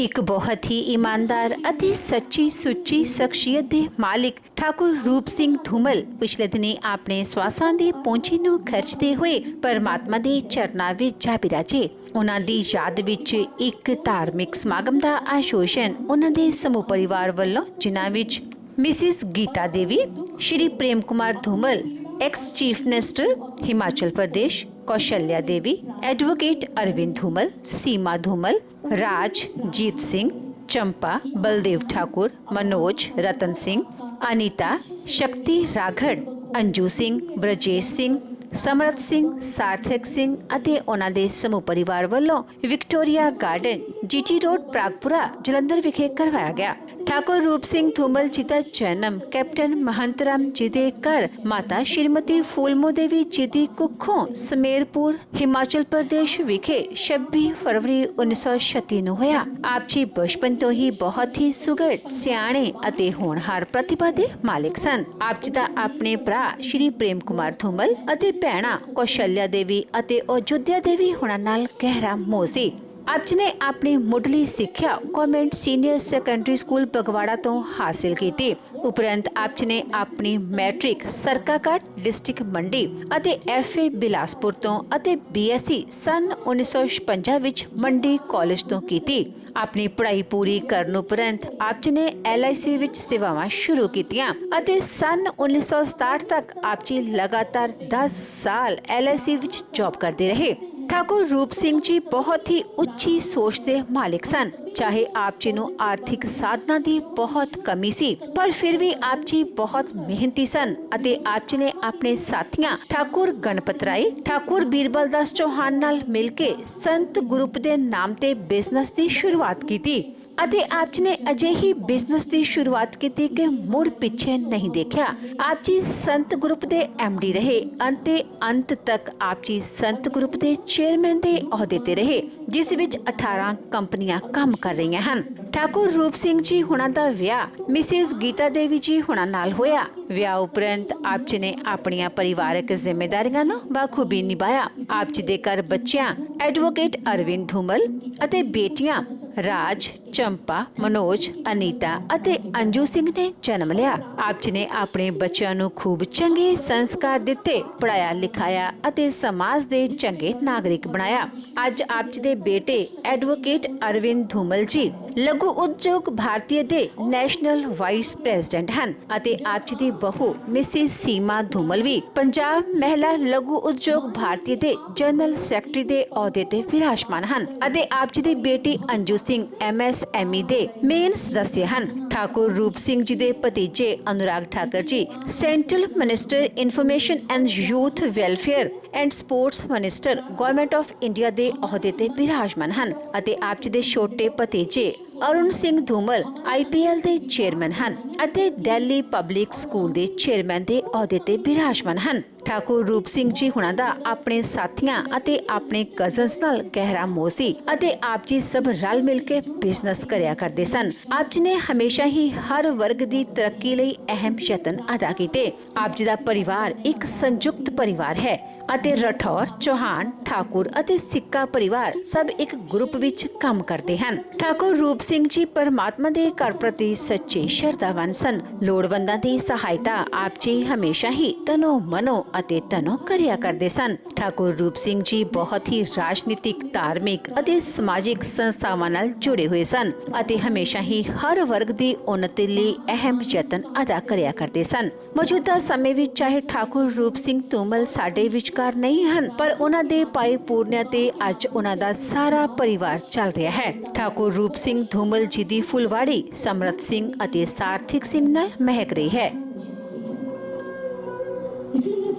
एक बहुत ही ईमानदार ਅਤੇ ਸੱਚੀ ਸੁੱਚੀ ਸ਼ਖਸੀਅਤ ਦੇ ਮਾਲਿਕ ਠਾकुर रूप सिंह धूमल ਪਿਛਲੇ ਦਿਨੀ ਆਪਣੇ ਸਵਾਸਾਂ ਦੀ ਪੂੰਜੀ ਨੂੰ ਖਰਚਦੇ ਹੋਏ ਪਰਮਾਤਮਾ ਦੇ ਚਰਨਾਂ ਵਿੱਚ ਜਾ ਬਿਰਾਜੇ। ਉਹਨਾਂ ਦੀ ਯਾਦ ਵਿੱਚ ਇੱਕ ਧਾਰਮਿਕ ਸਮਾਗਮ ਦਾ ਆਯੋਜਨ ਉਹਨਾਂ ਦੇ ਸਮੂਹ ਪਰਿਵਾਰ ਵੱਲੋਂ ਜਿਨ੍ਹਾਂ ਵਿੱਚ Mrs Geeta Devi, Shri Prem Kumar Dhumal, ex chief minister Himachal Pradesh Kaushalya Devi, advocate Arvind Dhumal, Seema Dhumal, Raj, Jeet Singh, Champa, Baldev Thakur, Manoj, Ratan Singh, Anita, Shakti Raghad, Anju Singh, Brajesh Singh, ਸਮਰਤ Singh, ਸਾਰਥਕ ਸਿੰਘ ਅਤੇ ਉਹਨਾਂ ਦੇ ਸਮੂਹ ਪਰਿਵਾਰ ਵੱਲੋਂ Victoria Garden, GT Road, Pragpura, Jalandhar ਵਿਖੇ ਕਰਵਾਇਆ ਗਿਆ। ਠਾकुर रूप सिंह धूमल जी का जन्म कैप्टन महंत राम जी के घर माता श्रीमती फूलमो देवी जी की कुखों समेरपुर हिमाचल प्रदेश विखे 26 फरवरी 1936 ਨੂੰ ਹੋਇਆ। ਆਪ ਜੀ ਬਚਪਨ ਤੋਂ ਹੀ ਬਹੁਤ ਹੀ ਸੁਘੜ, ਸਿਆਣੇ ਅਤੇ ਹੋਣਹਾਰ ਪ੍ਰਤਿਭਾ ਦੇ ਮਾਲਿਕ ਸਨ। ਆਪ ਜੀ ਦਾ ਆਪਣੇ ਭਰਾ श्री प्रेम कुमार धूमल ਅਤੇ ਭੈਣਾਂ ਕੌਸ਼ਲਿਆ ਦੇਵੀ ਅਤੇ ਅਯੁੱਧਿਆ ਦੇਵੀ ਹੁਣਾਂ ਨਾਲ ਗਹਿਰਾ ਮੋਹ ਸੀ। ਆਪ ਜੀ ਨੇ ਆਪਣੀ ਮੁੱਢਲੀ ਸਿੱਖਿਆ ਗਵਰਨਮੈਂਟ ਸੀਨੀਅਰ ਸੈਕੰਡਰੀ ਸਕੂਲ ਬਗਵਾੜਾ ਤੋਂ ਹਾਸਿਲ ਕੀਤੀ। ਉਪਰੰਤ ਆਪ ਜੀ ਨੇ ਆਪਣੀ ਮੈਟ੍ਰਿਕ ਸਰਕਾਘਾਟ ਡਿਸਟ੍ਰਿਕਟ ਮੰਡੀ ਅਤੇ ਐਫਏ ਬਿਲਾਸਪੁਰ ਤੋਂ ਅਤੇ ਬੀਐਸਸੀ ਸਨ 1956 ਵਿੱਚ ਮੰਡੀ ਕਾਲਜ ਤੋਂ ਕੀਤੀ। ਆਪਣੀ ਪੜ੍ਹਾਈ ਪੂਰੀ ਕਰਨ ਉਪਰੰਤ ਆਪ ਜੀ ਨੇ LIC ਵਿੱਚ ਸੇਵਾਵਾਂ ਸ਼ੁਰੂ ਕੀਤੀਆਂ ਅਤੇ ਸਨ 1967 ਤੱਕ ਆਪ ਜੀ ਲਗਾਤਾਰ 10 ਸਾਲ LIC ਵਿੱਚ ਜੌਬ ਕਰਦੇ ਰਹੇ। ਠਾकुर रूप सिंह जी बहुत ही ਉੱਚੀ ਸੋਚ ਦੇ ਮਾਲਿਕ ਸਨ। ਚਾਹੇ ਆਪ ਜੀ ਨੂੰ ਆਰਥਿਕ ਸਾਧਨਾਂ ਦੀ ਬਹੁਤ ਕਮੀ ਸੀ, ਪਰ ਫਿਰ ਵੀ ਆਪ ਜੀ ਬਹੁਤ ਮਿਹਨਤੀ ਸਨ ਅਤੇ ਆਪ ਜੀ ਨੇ ਆਪਣੇ ਸਾਥੀਆਂ ਠਾकुर ਗਣਪਤ ਰਾਏ, ਠਾकुर ਬੀਰਬਲ ਦਾਸ ਚੌਹਾਨ ਨਾਲ ਮਿਲ ਕੇ ਸੰਤ ਗਰੁੱਪ ਦੇ ਨਾਮ ਤੇ ਬਿਜ਼ਨਸ ਦੀ ਸ਼ੁਰੂਆਤ ਕੀਤੀ ਅਤੇ ਆਪ ਜੀ ਨੇ ਅਜਿਹੀ ਬਿਜ਼ਨਸ ਦੀ ਸ਼ੁਰੂਆਤ ਕੀਤੀ ਕਿ ਮੁੜ ਪਿੱਛੇ ਨਹੀਂ ਦੇਖਿਆ। ਆਪ ਜੀ ਸੰਤ ਗਰੁੱਪ ਦੇ MD ਰਹੇ ਅਤੇ ਅੰਤ ਤੱਕ ਆਪ ਜੀ ਸੰਤ ਗਰੁੱਪ ਦੇ ਚੇਅਰਮੈਨ ਦੇ ਅਹੁਦੇ ਤੇ ਰਹੇ, ਜਿਸ ਵਿੱਚ 18 ਕੰਪਨੀਆਂ ਕੰਮ ਕਰ ਰਹੀਆਂ ਹਨ। ਠਾकुर रूप सिंह जी ਹੁਣਾਂ ਦਾ ਵਿਆਹ ਮਿਸਿਸ ਗੀਤਾ ਦੇਵੀ ਜੀ ਹੁਣਾਂ ਨਾਲ ਹੋਇਆ। ਵਿਆਹ ਉਪਰੰਤ ਆਪ ਜੀ ਨੇ ਆਪਣੀਆਂ ਪਰਿਵਾਰਕ ਜ਼ਿੰਮੇਵਾਰੀਆਂ ਨੂੰ ਬਾਖੂਬੀ ਨਿਭਾਇਆ। ਆਪ ਜੀ ਦੇ ਘਰ ਬੱਚਿਆਂ ਐਡਵੋਕੇਟ ਅਰਵਿੰਦ ਧੂਮਲ ਅਤੇ ਬੇਟੀਆਂ ਰਾਜ, ਚੰਪਾ, ਮਨੋਜ, ਅਨੀਤਾ ਅਤੇ ਅੰਜੂ ਸਿੰਘ ਨੇ ਜਨਮ ਲਿਆ। ਆਪ ਜੀ ਨੇ ਆਪਣੇ ਬੱਚਿਆਂ ਨੂੰ ਖੂਬ ਚੰਗੇ ਸੰਸਕਾਰ ਦਿੱਤੇ, ਪੜਾਇਆ ਲਿਖਾਇਆ ਅਤੇ ਸਮਾਜ ਦੇ ਚੰਗੇ ਨਾਗਰਿਕ ਬਣਾਇਆ। ਅੱਜ ਆਪ ਜੀ ਦੇ ਬੇਟੇ ਐਡਵੋਕੇਟ ਅਰਵਿੰਦ ਧੂਮਲ ਜੀ ਲਘੂ ਉਦਯੋਗ ਭਾਰਤੀ ਦੇ ਨੈਸ਼ਨਲ ਵਾਈਸ ਪ੍ਰੈਜ਼ੀਡੈਂਟ ਹਨ ਅਤੇ ਆਪ ਜੀ ਦੀ ਬਹੂ ਮਿਸਿਸ ਸੀਮਾ ਧੂਮਲ ਵੀ ਪੰਜਾਬ ਮਹਿਲਾ ਲਘੂ ਉਦਯੋਗ ਭਾਰਤੀ ਦੇ ਜਨਰਲ ਸੈਕਟਰੀ ਦੇ ਅਹੁਦੇ ਤੇ ਵਿਰਾਜਮਾਨ ਹਨ ਅਤੇ ਆਪ ਜੀ ਦੀ ਬੇਟੀ ਅੰਜੂ ਸਿੰਘ MSME ਦੇ ਮੇਨ ਸਦੱਸਿਆ ਹਨ। ਠਾकुर रूप सिंह जी ਦੇ ਭਤੀਜੇ ਅਨੁਰਾਗ ਠਾਕਰ ਜੀ central minister information and youth welfare and sports minister government of India ਦੇ ਅਹੁਦੇ ਤੇ ਵਿਰਾਜਮਾਨ ਹਨ ਅਤੇ ਆਪ ਜੀ ਦੇ ਛੋਟੇ ਭਤੀਜੇ ਅਰੁਣ ਸਿੰਘ ਧੂਮਲ IPL ਦੇ ਚੇਅਰਮੈਨ ਹਨ ਅਤੇ ਦਿੱਲੀ ਪਬਲਿਕ ਸਕੂਲ ਦੇ ਚੇਅਰਮੈਨ ਦੇ ਅਹੁਦੇ ਤੇ ਵਿਰਾਜਮਾਨ ਹਨ। ਠਾकुर रूप सिंह जी ਹੁਣਾਂ ਦਾ ਆਪਣੇ ਸਾਥੀਆਂ ਅਤੇ ਆਪਣੇ ਕਜ਼ਨਸ ਨਾਲ ਗਹਿਰਾ ਮੋਹ ਸੀ ਅਤੇ ਆਪ ਜੀ ਸਭ ਰਲ ਮਿਲ ਕੇ ਬਿਜ਼ਨਸ ਕਰਿਆ ਕਰਦੇ ਸਨ। ਆਪ ਜੀ ਨੇ ਹਮੇਸ਼ਾ ਹੀ ਹਰ ਵਰਗ ਦੀ ਤਰੱਕੀ ਲਈ ਅਹਿਮ ਯਤਨ ਅਦਾ ਕੀਤੇ। ਆਪ ਜੀ ਦਾ ਪਰਿਵਾਰ ਇੱਕ ਸੰਯੁਕਤ ਪਰਿਵਾਰ ਹੈ ਅਤੇ ਰਠੌਰ, ਚੌਹਾਨ, ਠਾकुर ਅਤੇ ਸਿੱਕਾ ਪਰਿਵਾਰ ਸਭ ਇੱਕ ਗਰੁੱਪ ਵਿੱਚ ਕੰਮ ਕਰਦੇ ਹਨ। ਠਾकुर रूप सिंह जी ਪਰਮਾਤਮਾ ਦੇ ਘਰ ਪ੍ਰਤੀ ਸੱਚੇ ਸ਼ਰਧਾਵਾਨ ਸਨ। ਲੋੜਵੰਦਾਂ ਦੀ ਸਹਾਇਤਾ ਆਪ ਜੀ ਹਮੇਸ਼ਾ ਹੀ ਤਨੋ ਮਨੋ ਅਤੇ ਤਨੋ ਕਰਿਆ ਕਰਦੇ ਸਨ। ਠਾकुर रूप सिंह जी ਬਹੁਤ ਹੀ ਰਾਜਨੀਤਿਕ, ਧਾਰਮਿਕ ਅਤੇ ਸਮਾਜਿਕ ਸੰਸਥਾਵਾਂ ਨਾਲ ਜੁੜੇ ਹੋਏ ਸਨ ਅਤੇ ਹਮੇਸ਼ਾ ਹੀ ਹਰ ਵਰਗ ਦੀ ਉન્નਤੀ ਲਈ ਅਹਿਮ ਯਤਨ ਅਦਾ ਕਰਿਆ ਕਰਦੇ ਸਨ। ਮੌਜੂਦਾ ਸਮੇਂ ਵਿੱਚ ਚਾਹੇ ਠਾकुर रूप सिंह ਧੂਮਲ ਸਾਡੇ ਵਿਚਕਾਰ ਨਹੀਂ ਹਨ, ਪਰ ਉਹਨਾਂ ਦੇ ਭਾਈ ਪੂਰਨਿਆ ਤੇ ਅੱਜ ਉਹਨਾਂ ਦਾ ਸਾਰਾ ਪਰਿਵਾਰ ਚੱਲ ਰਿਹਾ ਹੈ। ਠਾकुर रूप सिंह ਧੂਮਲ ਜੀ ਦੀ ਫੁਲਵਾੜੀ ਸਮਰਤ ਸਿੰਘ ਅਤੇ ਸਾਰਥਿਕ ਸਿੰਘ ਨਾਲ ਮਹਿਕ ਰਹੀ ਹੈ।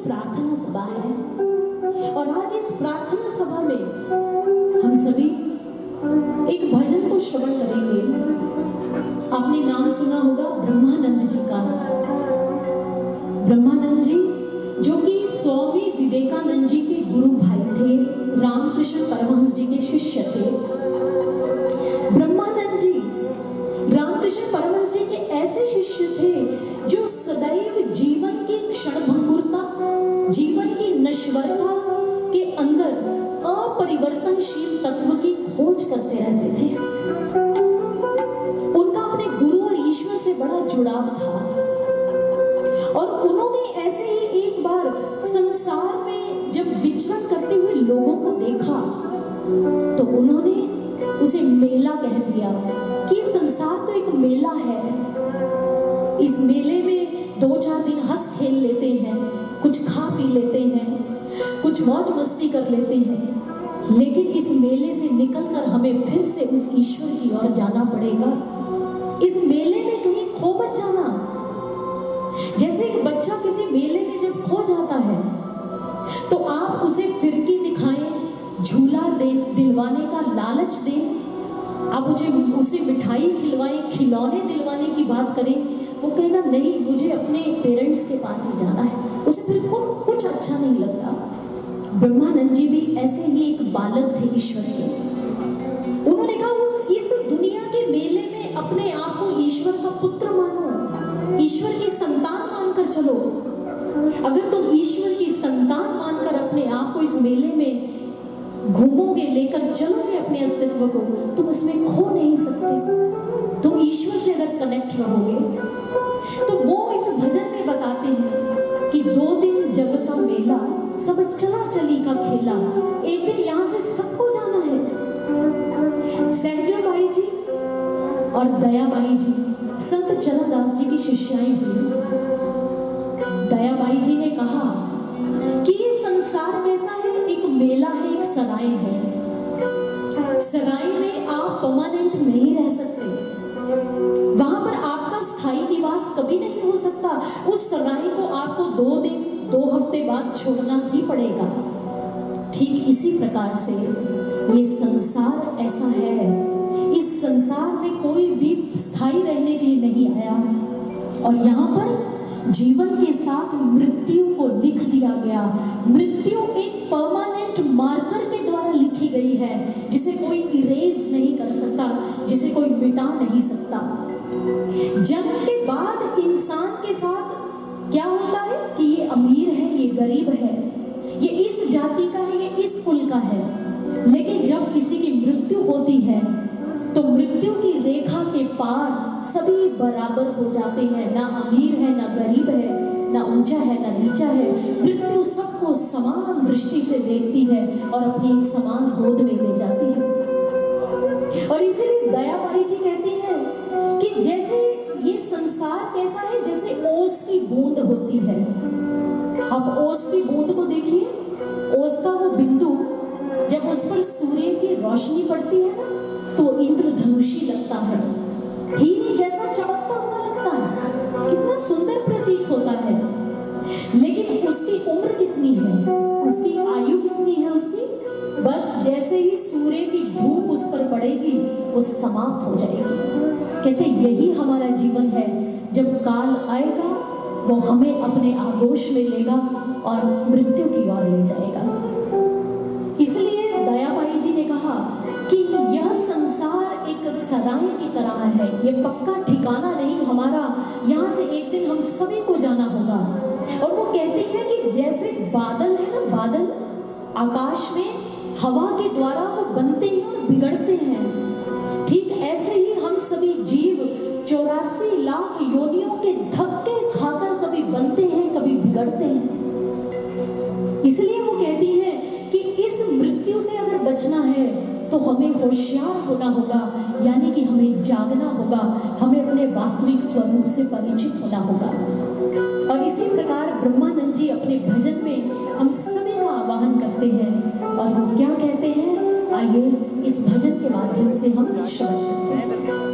प्रार्थना सभा है और आज इस प्रार्थना सभा में हम सभी एक भजन को श्रवण करेंगे। आपने नाम सुना होगा ब्रह्मानंद जी का। ब्रह्मानंद जी जो कि स्वामी विवेकानंद जी के गुरु भाई थे, रामकृष्ण परमहंस जी के शिष्य थे। ब्रह्मानंद जी रामकृष्ण परमहंस जी के ऐसे शिष्य थे जो सदैव जीवन की क्षणभंगुरता, जीवन की नश्वरता के अंदर अपरिवर्तनशील तत्व की खोज करते रहते थे। से बड़ा जुड़ाव था और उन्होंने ऐसे ही एक बार संसार में जब विचरण करते हुए लोगों को देखा तो उन्होंने उसे मेला कह दिया कि संसार तो एक मेला है। इस मेले में 2-4 दिन हंस खेल लेते हैं, कुछ खा पी लेते हैं, कुछ मौज मस्ती कर लेते हैं, लेकिन इस मेले से निकलकर हमें फिर से उस ईश्वर की ओर जाना पड़ेगा। इस मेले में कहीं खो मत जाना। जैसे एक बच्चा किसी मेले में जब खो जाता है तो आप उसे फिरकी दिखाएं, झूला दिलवाने का लालच दें, आप उसे मिठाई खिलवाएं, खिलौने दिलवाने की बात करें, वो कहेगा नहीं, मुझे अपने पेरेंट्स के पास ही जाना है। उसे फिर कुछ अच्छा नहीं लगता। ब्रह्मानंद जी भी ऐसे ही एक बालक थे ईश्वर के। उन्होंने कहा इस दुनिया के मेले में अपने आप को ईश्वर का पुत्र मानो, ईश्वर की संतान मानकर चलो। अगर तुम ईश्वर की संतान मानकर अपने आप को इस मेले में घूमोगे, लेकर चलोगे अपने अस्तित्व को, तुम उसमें खो नहीं सकते। तुम ईश्वर से अगर कनेक्ट रहोगे तो वो इस भजन में बताते हैं कि 2 दिन जग का मेला, सब चला चली का खेला, एक दिन यहाँ से सबको जाना है। सहजाबाई जी और दयाबाई जी संत चरणदास जी की शिष्याएं हुई। दयाबाई जी ने कहा कि ये संसार कैसा है, एक मेला है, एक सराय है। सराय में आप परमानेंट नहीं रह सकते, वहां पर आपका स्थायी निवास कभी नहीं हो सकता। उस सराय को आपको 2 दिन 2 हफ्ते बाद छोड़ना ही पड़ेगा। ठीक इसी प्रकार से ये संसार ऐसा है, इस संसार में कोई भी स्थायी रहने के लिए नहीं आया और यहाँ पर जीवन के साथ मृत्यु को लिख दिया गया। मृत्यु एक परमानेंट मार्कर के द्वारा लिखी गई है, जिसे कोई इरेज नहीं कर सकता, जिसे कोई मिटा नहीं सकता। जन्म के बाद इंसान के साथ क्या होता है कि ये अमीर है, ये गरीब है, ये इस जाति का है, ये इस कुल का है, लेकिन जब किसी की मृत्यु होती है तो मृत्यु की रेखा के पार सभी बराबर हो जाते हैं। ना अमीर है, ना गरीब है, ना ऊंचा है, ना नीचा है। मृत्यु सबको समान दृष्टि से देखती है और अपनी एक समान गोद में ले जाती है। और इसीलिए दयाबाई जी कहती हैं कि जैसे ये संसार कैसा है, जैसे ओस की बूंद होती है। अब ओस की बूंद को देखिए, ओस का वो बिंदु जब उस पर सूर्य की रोशनी पड़ती है ना, तो इंद्रधनुषी लगता है, हीरे जैसा चमकता हुआ लगता है, कितना सुंदर प्रतीत होता है। लेकिन उसकी उम्र कितनी है, उसकी आयु कितनी है उसकी? बस जैसे ही सूर्य की धूप उस पर पड़ेगी वो समाप्त हो जाएगी। कहते यही हमारा जीवन है, जब काल आएगा वो हमें अपने आगोश में लेगा और मृत्यु की ओर ले जाएगा। इसलिए दयाबाई जी ने कहा कि यह संसार एक सराय की तरह है, ये पक्का ठिकाना नहीं हमारा, यहाँ से एक दिन हम सभी को जाना होगा। और वो कहती है कि जैसे बादल है ना, बादल आकाश में हवा के द्वारा वो बनते हैं और बिगड़ते हैं, ठीक ऐसे ही हम सभी जीव 84 लाख योनियों के धक्के खाकर कभी बनते हैं, कभी बिगड़ते हैं। इसलिए वो कहती है कि इस मृत्यु से अगर बचना है तो हमें होशियार होना होगा, यानी कि हमें जागना होगा, हमें अपने वास्तविक स्वरूप से परिचित होना होगा। और इसी प्रकार ब्रह्मानंद जी अपने भजन में हम सभी का आवाहन करते हैं और वो क्या कहते हैं, आइए इस भजन के माध्यम से हम श्रवण करते हैं।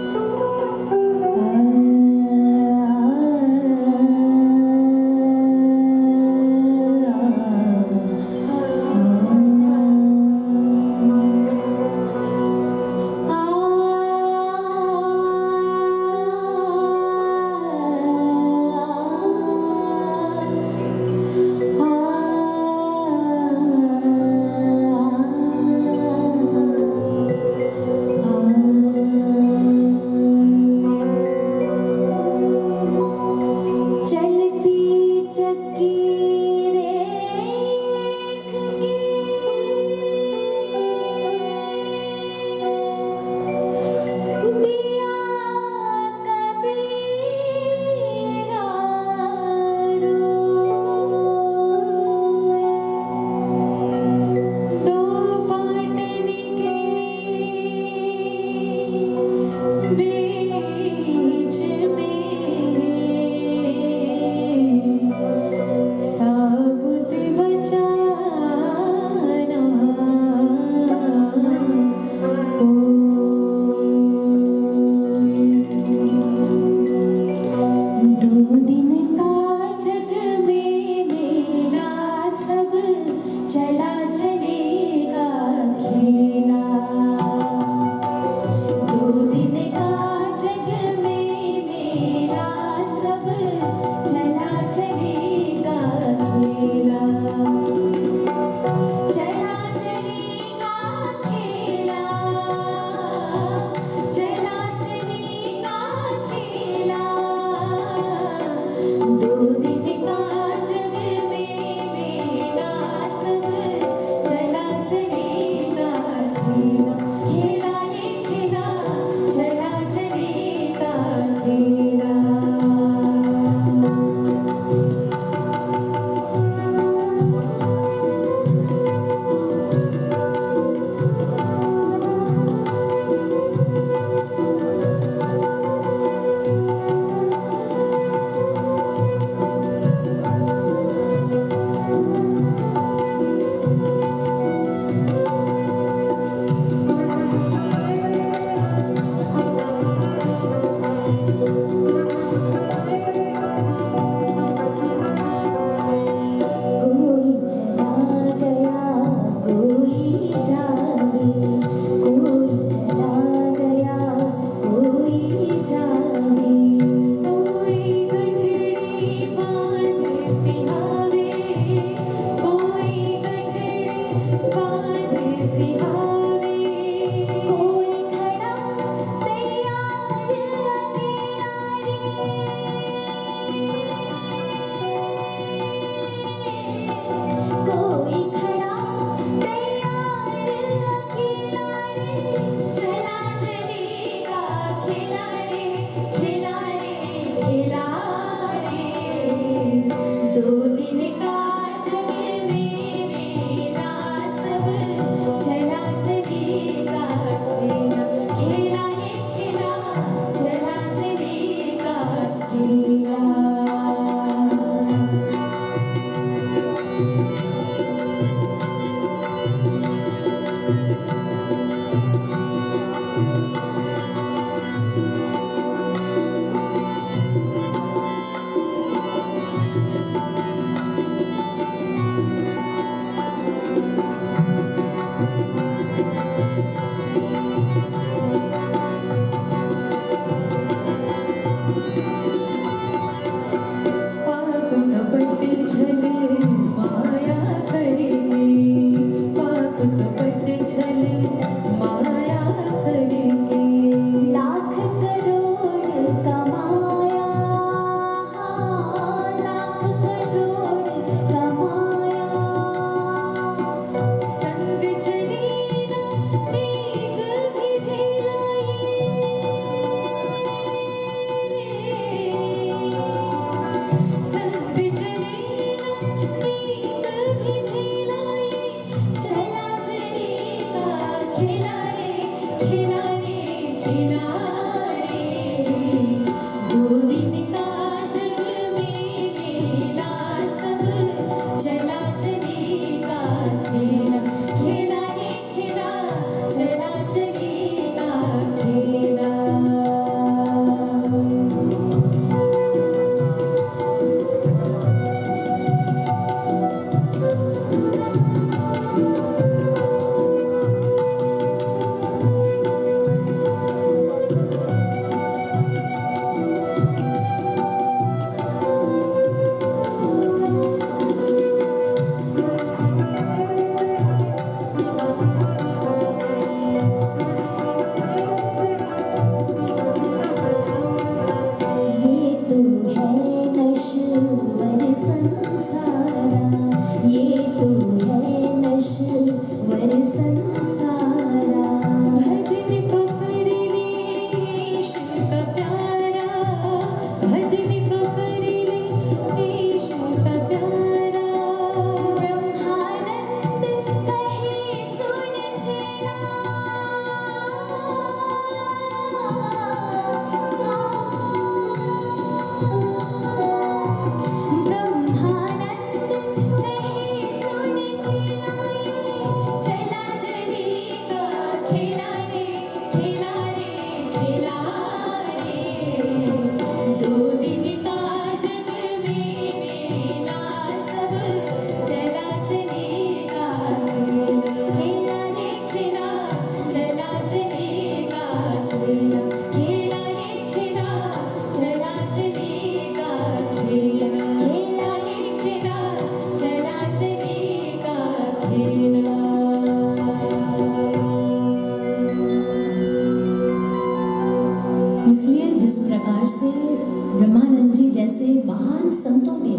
महान संतों ने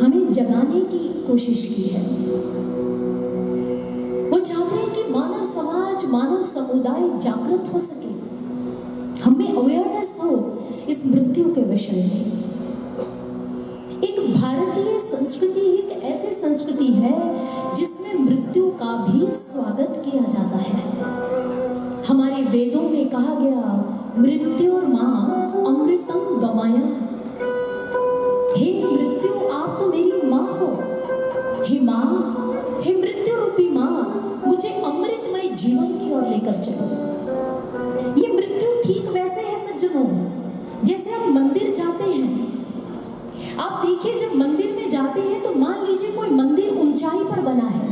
हमें जगाने की कोशिश की है। वो चाहते हैं कि मानव समाज, मानव समुदाय जागृत हो सके, हमें अवेयरनेस हो इस मृत्यु के विषय में। एक भारतीय संस्कृति एक ऐसी संस्कृति है जिसमें मृत्यु का भी स्वागत किया जाता है। हमारे वेदों में कहा गया, मृत्युर्मा अमृतम गमाया। हे मृत्यु, आप तो मेरी माँ हो। हे माँ, हे मृत्यु रूपी माँ, मुझे अमृतमय जीवन की ओर लेकर चलो। ये मृत्यु ठीक वैसे है सज्जनों, जैसे हम मंदिर जाते हैं। आप देखिए, जब मंदिर में जाते हैं तो मान लीजिए कोई मंदिर ऊंचाई पर बना है,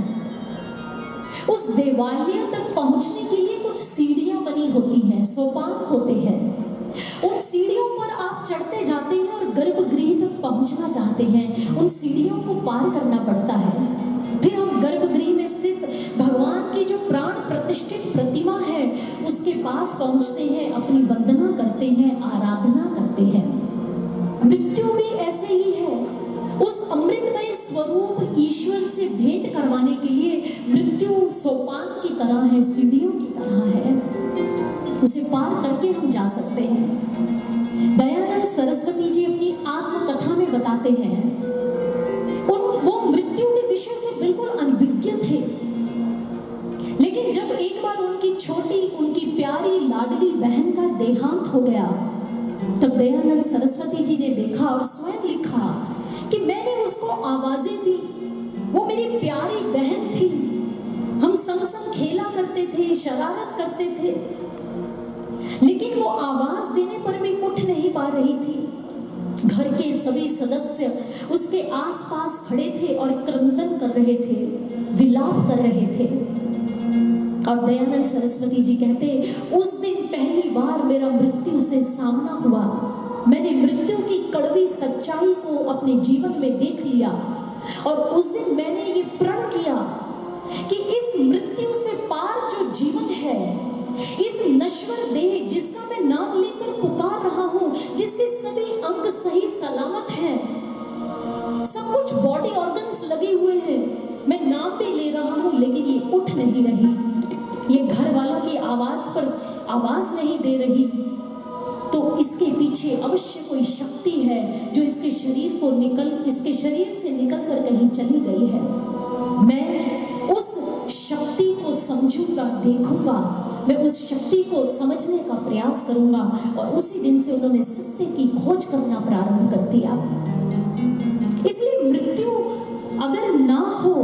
उस देवालय तक पहुंचने के लिए कुछ सीढ़ियां बनी होती हैं, सोपान होते हैं। उन सीढ़ियों पर आप चढ़ते जाते हैं और गर्भगृह तक पहुंचना चाहते हैं, उन सीढ़ियों को पार करना पड़ता है। फिर हम गर्भगृह में स्थित भगवान की जो प्राण प्रतिष्ठित प्रतिमा है उसके पास पहुंचते हैं, अपनी वंदना करते हैं, आराधना करते हैं। मृत्यु भी ऐसे ही है। उस अमृतमय स्वरूप ईश्वर से भेंट करवाने के लिए मृत्यु सोपान की तरह है, सीढ़ियों की तरह है। उसे पार करके हम जा सकते हैं। दयानंद सरस्वती जी अपनी आत्मकथा में बताते हैं, वो मृत्यु के विषय से बिल्कुल अनभिज्ञ थे, लेकिन जब एक बार उनकी छोटी, उनकी प्यारी लाडली बहन का देहांत हो गया, तब दयानंद सरस्वती जी ने देखा और स्वयं लिखा कि मैंने उसको आवाजें दी, वो मेरी प्यारी बहन थी, हम संग संग खेला करते थे, शरारत करते थे, लेकिन वो आवाज देने पर भी उठ नहीं पा रही थी। घर के सभी सदस्य उसके आसपास खड़े थे और क्रंदन कर रहे थे, विलाप कर रहे थे। और दयानंद सरस्वती जी कहते, उस दिन पहली बार मेरा मृत्यु से सामना हुआ। मैंने मृत्यु की कड़वी सच्चाई को अपने जीवन में देख लिया और उस दिन मैंने ये प्रण किया कि इस मृत्यु से पार जो जीवन है, इस नश्वर देह जिसका मैं नाम लेकर पुकार रहा हूँ, जिसके सभी अंग सही सलामत हैं, सब कुछ बॉडी ऑर्गन्स लगे हुए हैं, मैं नाम भी ले रहा हूँ लेकिन ये उठ नहीं रही, ये घर वालों की आवाज पर आवाज नहीं दे रही, तो इसके पीछे अवश्य कोई शक्ति है जो इसके शरीर से निकल कर कहीं चली गई है। मैं उस शक्ति को समझूंगा, देखूंगा, मैं उस शक्ति को समझने का प्रयास करूंगा। और उसी दिन से उन्होंने सत्य की खोज करना प्रारंभ कर दिया। इसलिए मृत्यु अगर ना हो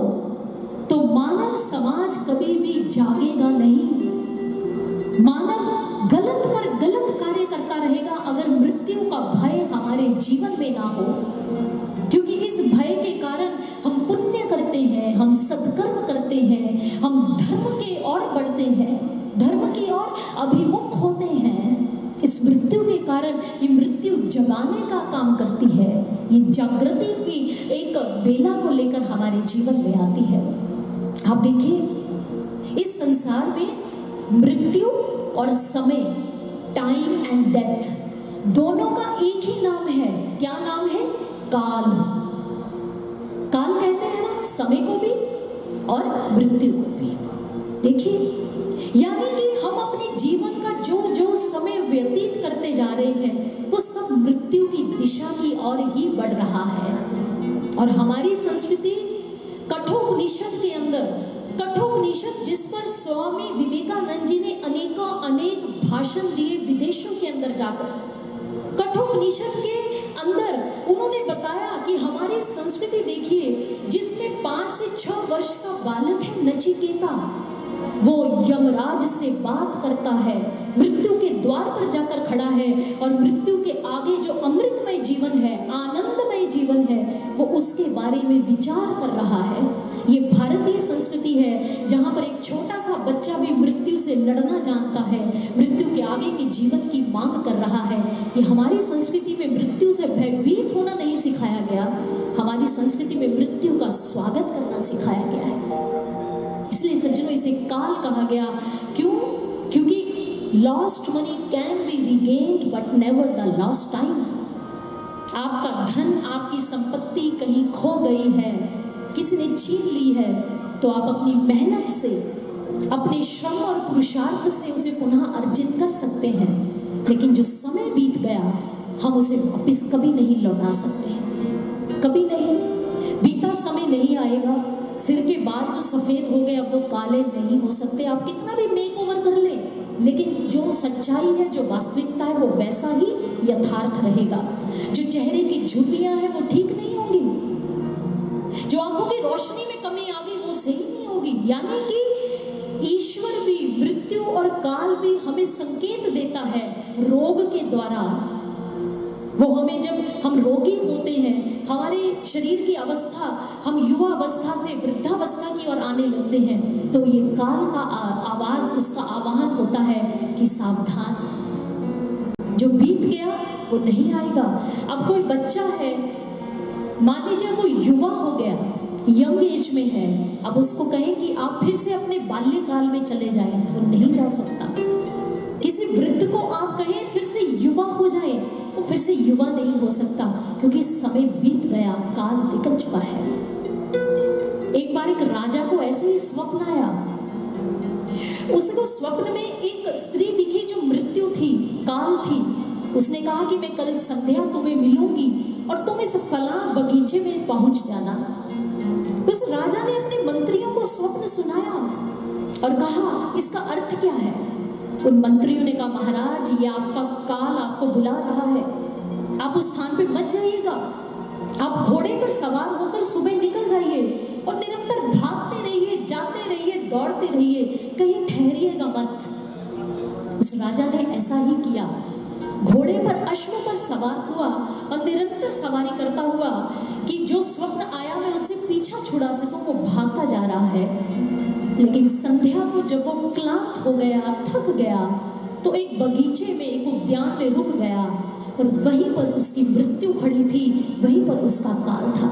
तो मानव समाज कभी भी जागेगा नहीं। मानव गलत पर गलत कार्य करता रहेगा अगर मृत्यु का भय हमारे जीवन में ना हो, क्योंकि इस भय के कारण हम पुण्य करते हैं, हम सत्कर्म करते हैं, हम धर्म की ओर बढ़ते हैं, धर्म की ओर अभिमुख होते हैं। इस मृत्यु के कारण ये मृत्यु जगाने का काम करती है, ये जागृति की एक बेला को लेकर हमारे जीवन में आती है। आप देखिए, इस संसार में मृत्यु और समय, टाइम एंड डेथ, दोनों का एक ही नाम है। क्या नाम है? काल। काल कहते हैं ना समय को भी और मृत्यु को भी। देखिए, यानी कि हम अपने जीवन का जो जो समय व्यतीत करते जा रहे हैं वो सब मृत्यु की दिशा की ओर ही बढ़ रहा है। और हमारी संस्कृति कठोपनिषद के अंदर, कठोपनिषद जिस पर स्वामी विवेकानंद जी ने अनेक भाषण दिए विदेशों के अंदर जाकर, कठोपनिषद के अंदर उन्होंने बताया कि हमारी संस्कृति देखिए, जिसमें 5 से 6 वर्ष का बालक है नचिकेता, वो यमराज से बात करता है, मृत्यु के द्वार पर जाकर खड़ा है और मृत्यु के आगे जो अमृतमय जीवन है, आनंदमय जीवन है, वो उसके बारे में विचार कर रहा है। ये भारतीय संस्कृति है जहाँ पर एक छोटा सा बच्चा भी मृत्यु से लड़ना जानता है, मृत्यु के आगे के जीवन की मांग कर रहा है। ये हमारी संस्कृति में मृत्यु से भयभीत होना नहीं सिखाया गया, हमारी संस्कृति में मृत्यु का स्वागत करना सिखाया गया है। इसलिए सज्जनों, इसे काल कहा गया। क्यों? क्योंकि lost money can be regained but never the lost time. आपका धन, आपकी संपत्ति कहीं खो गई है, किसी ने छीन ली है, तो आप अपनी मेहनत से, अपने श्रम और पुरुषार्थ से उसे पुनः अर्जित कर सकते हैं। लेकिन जो समय बीत गया, हम उसे वापस कभी नहीं लौटा सकते, कभी नहीं। बीता समय नहीं आएगा। सिर के बाल जो सफेद हो गए अब वो काले नहीं हो सकते, आप कितना भी मेक ओवर कर लें, लेकिन जो सच्चाई है, जो वास्तविकता है, वो वैसा ही यथार्थ रहेगा। जो चेहरे की झुर्रियां हैं वो ठीक नहीं होंगी, जो आंखों की रोशनी में कमी आ गई वो सही नहीं होगी। यानी कि ईश्वर भी, मृत्यु और काल भी हमें संकेत देता है रोग के द्वारा। वो हमें, जब हम रोगी होते हैं, हमारे शरीर की अवस्था, हम युवा अवस्था से वृद्धावस्था की ओर आने लगते हैं, तो ये काल का आवाज, उसका आह्वान होता है कि सावधान, जो बीत गया वो नहीं आएगा। अब कोई बच्चा है, मान लीजिए कोई युवा हो गया, यंग एज में है, अब उसको कहें कि आप फिर से अपने बाल्यकाल में चले जाएं, वो नहीं जा सकता। किसी वृद्ध को आप कहें फिर से युवा हो जाए, वो फिर से युवा नहीं हो सकता, क्योंकि समय बीत गया, काल निकल चुका है। एक बार एक राजा को ऐसे ही स्वप्न आया। उसको स्वप्न में एक स्त्री दिखी जो मृत्यु थी, काल थी। उसने कहा कि मैं कल संध्या तुम्हें मिलूंगी और तुम इस फलां बगीचे में पहुंच जाना। उस राजा ने अपने मंत्रियों को स्वप्न सुनाया और कहा इसका अर्थ क्या है। उन मंत्रियों ने कहा महाराज, ये आपका काल आपको बुला रहा है, आप उस स्थान पे मत जाइएगा, आप घोड़े पर सवार होकर सुबह निकल जाइए और निरंतर भागते रहिए, जाते रहिए, दौड़ते रहिए, कहीं ठहरिएगा मत। उस राजा ने ऐसा ही किया, घोड़े पर, अश्व पर सवार हुआ और निरंतर सवारी करता हुआ कि जो स्वप्न आया मैं उससे पीछा छुड़ा सकूं, वो भागता जा रहा है। लेकिन संध्या को जब वो क्लांत हो गया, थक गया, तो एक बगीचे में, एक उद्यान में रुक गया और वहीं पर उसकी मृत्यु खड़ी थी, वहीं पर उसका काल था।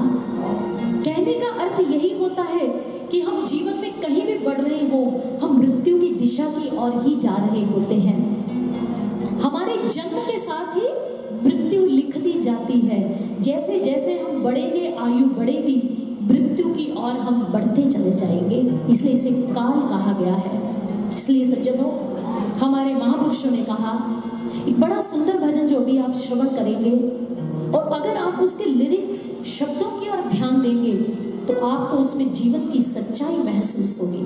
कहने का अर्थ यही होता है कि हम जीवन में कहीं भी बढ़ रहे हो, हम मृत्यु की दिशा की ओर ही जा रहे होते हैं। हमारे जन्म के साथ ही मृत्यु लिख दी जाती है। जैसे जैसे हम बढ़ेंगे, आयु बढ़ेगी, मृत्यु की ओर हम बढ़ते चले जाएंगे, इसलिए इसे काल कहा गया है। इसलिए सज्जनों, हमारे महापुरुषों ने कहा, एक बड़ा सुंदर भजन जो अभी आप श्रवण करेंगे, और अगर आप उसके लिरिक्स, शब्दों की ओर ध्यान देंगे तो आपको उसमें जीवन की सच्चाई महसूस होगी।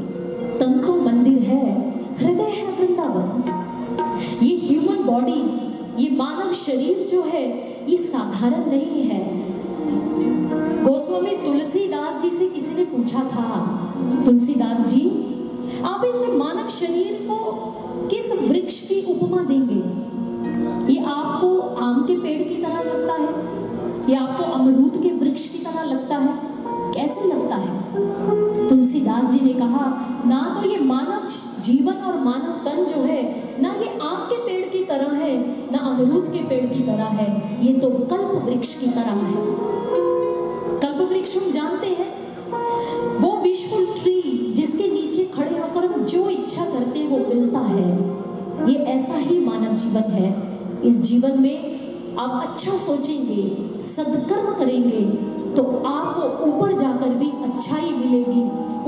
तन तो मंदिर है, हृदय है वृंदावन। ये ह्यूमन बॉडी, ये मानव शरीर जो है, ये साधारण नहीं है। गोस्वामी तुलसीदास जी से किसी ने पूछा था, तुलसीदास जी आप इस मानव शरीर को किस वृक्ष की उपमा देंगे? ये आपको आम के पेड़ की तरह लगता है या आपको अमरूद के वृक्ष की तरह लगता है? कैसे लगता है? तुलसीदास जी ने कहा, ना तो ये मानव जीवन और मानव तन जो है, ना ये आम के पेड़ की तरह है, ना अमरूद के पेड़ की तरह है, ये तो कल्प वृक्ष की तरह है। कल्प वृक्ष हम जानते हैं, वो विशफुल ट्री जिसके नीचे खड़े होकर हम जो इच्छा करते हैं वो मिलता है। ये ऐसा ही मानव जीवन है। इस जीवन में आप अच्छा सोचेंगे, सदकर्म करेंगे, तो आपको ऊपर जाकर भी अच्छाई मिलेगी।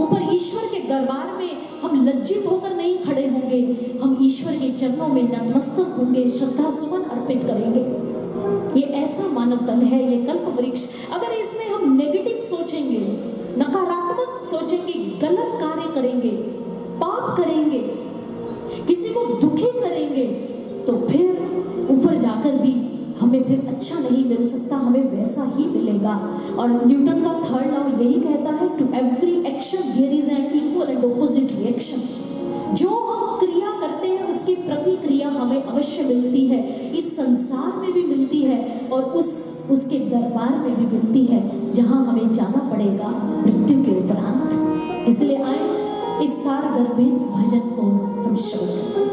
ऊपर ईश्वर के दरबार में हम लज्जित होकर नहीं खड़े होंगे, हम ईश्वर के चरणों में नतमस्तक होंगे, श्रद्धा सुमन अर्पित करेंगे। ये ऐसा मानव तन है, ये कल्प वृक्ष। अगर इसमें हम नेगेटिव सोचेंगे, नकारात्मक सोचेंगे, गलत कार्य करेंगे, पाप करेंगे, किसी को दुखी करेंगे, तो फिर ऊपर जाकर भी हमें फिर अच्छा नहीं मिल सकता, हमें वैसा ही मिलेगा। और न्यूटन का थर्ड लॉ यही कहता है, to every action there is an equal and opposite reaction. जो हम क्रिया करते हैं उसकी प्रतिक्रिया हमें अवश्य मिलती है, इस संसार में भी मिलती है और उसके दरबार में भी मिलती है, जहां हमें जाना पड़ेगा मृत्यु के उपरांत। इसलिए आए इस सार गर्भित भजन को हम श्रवण करें।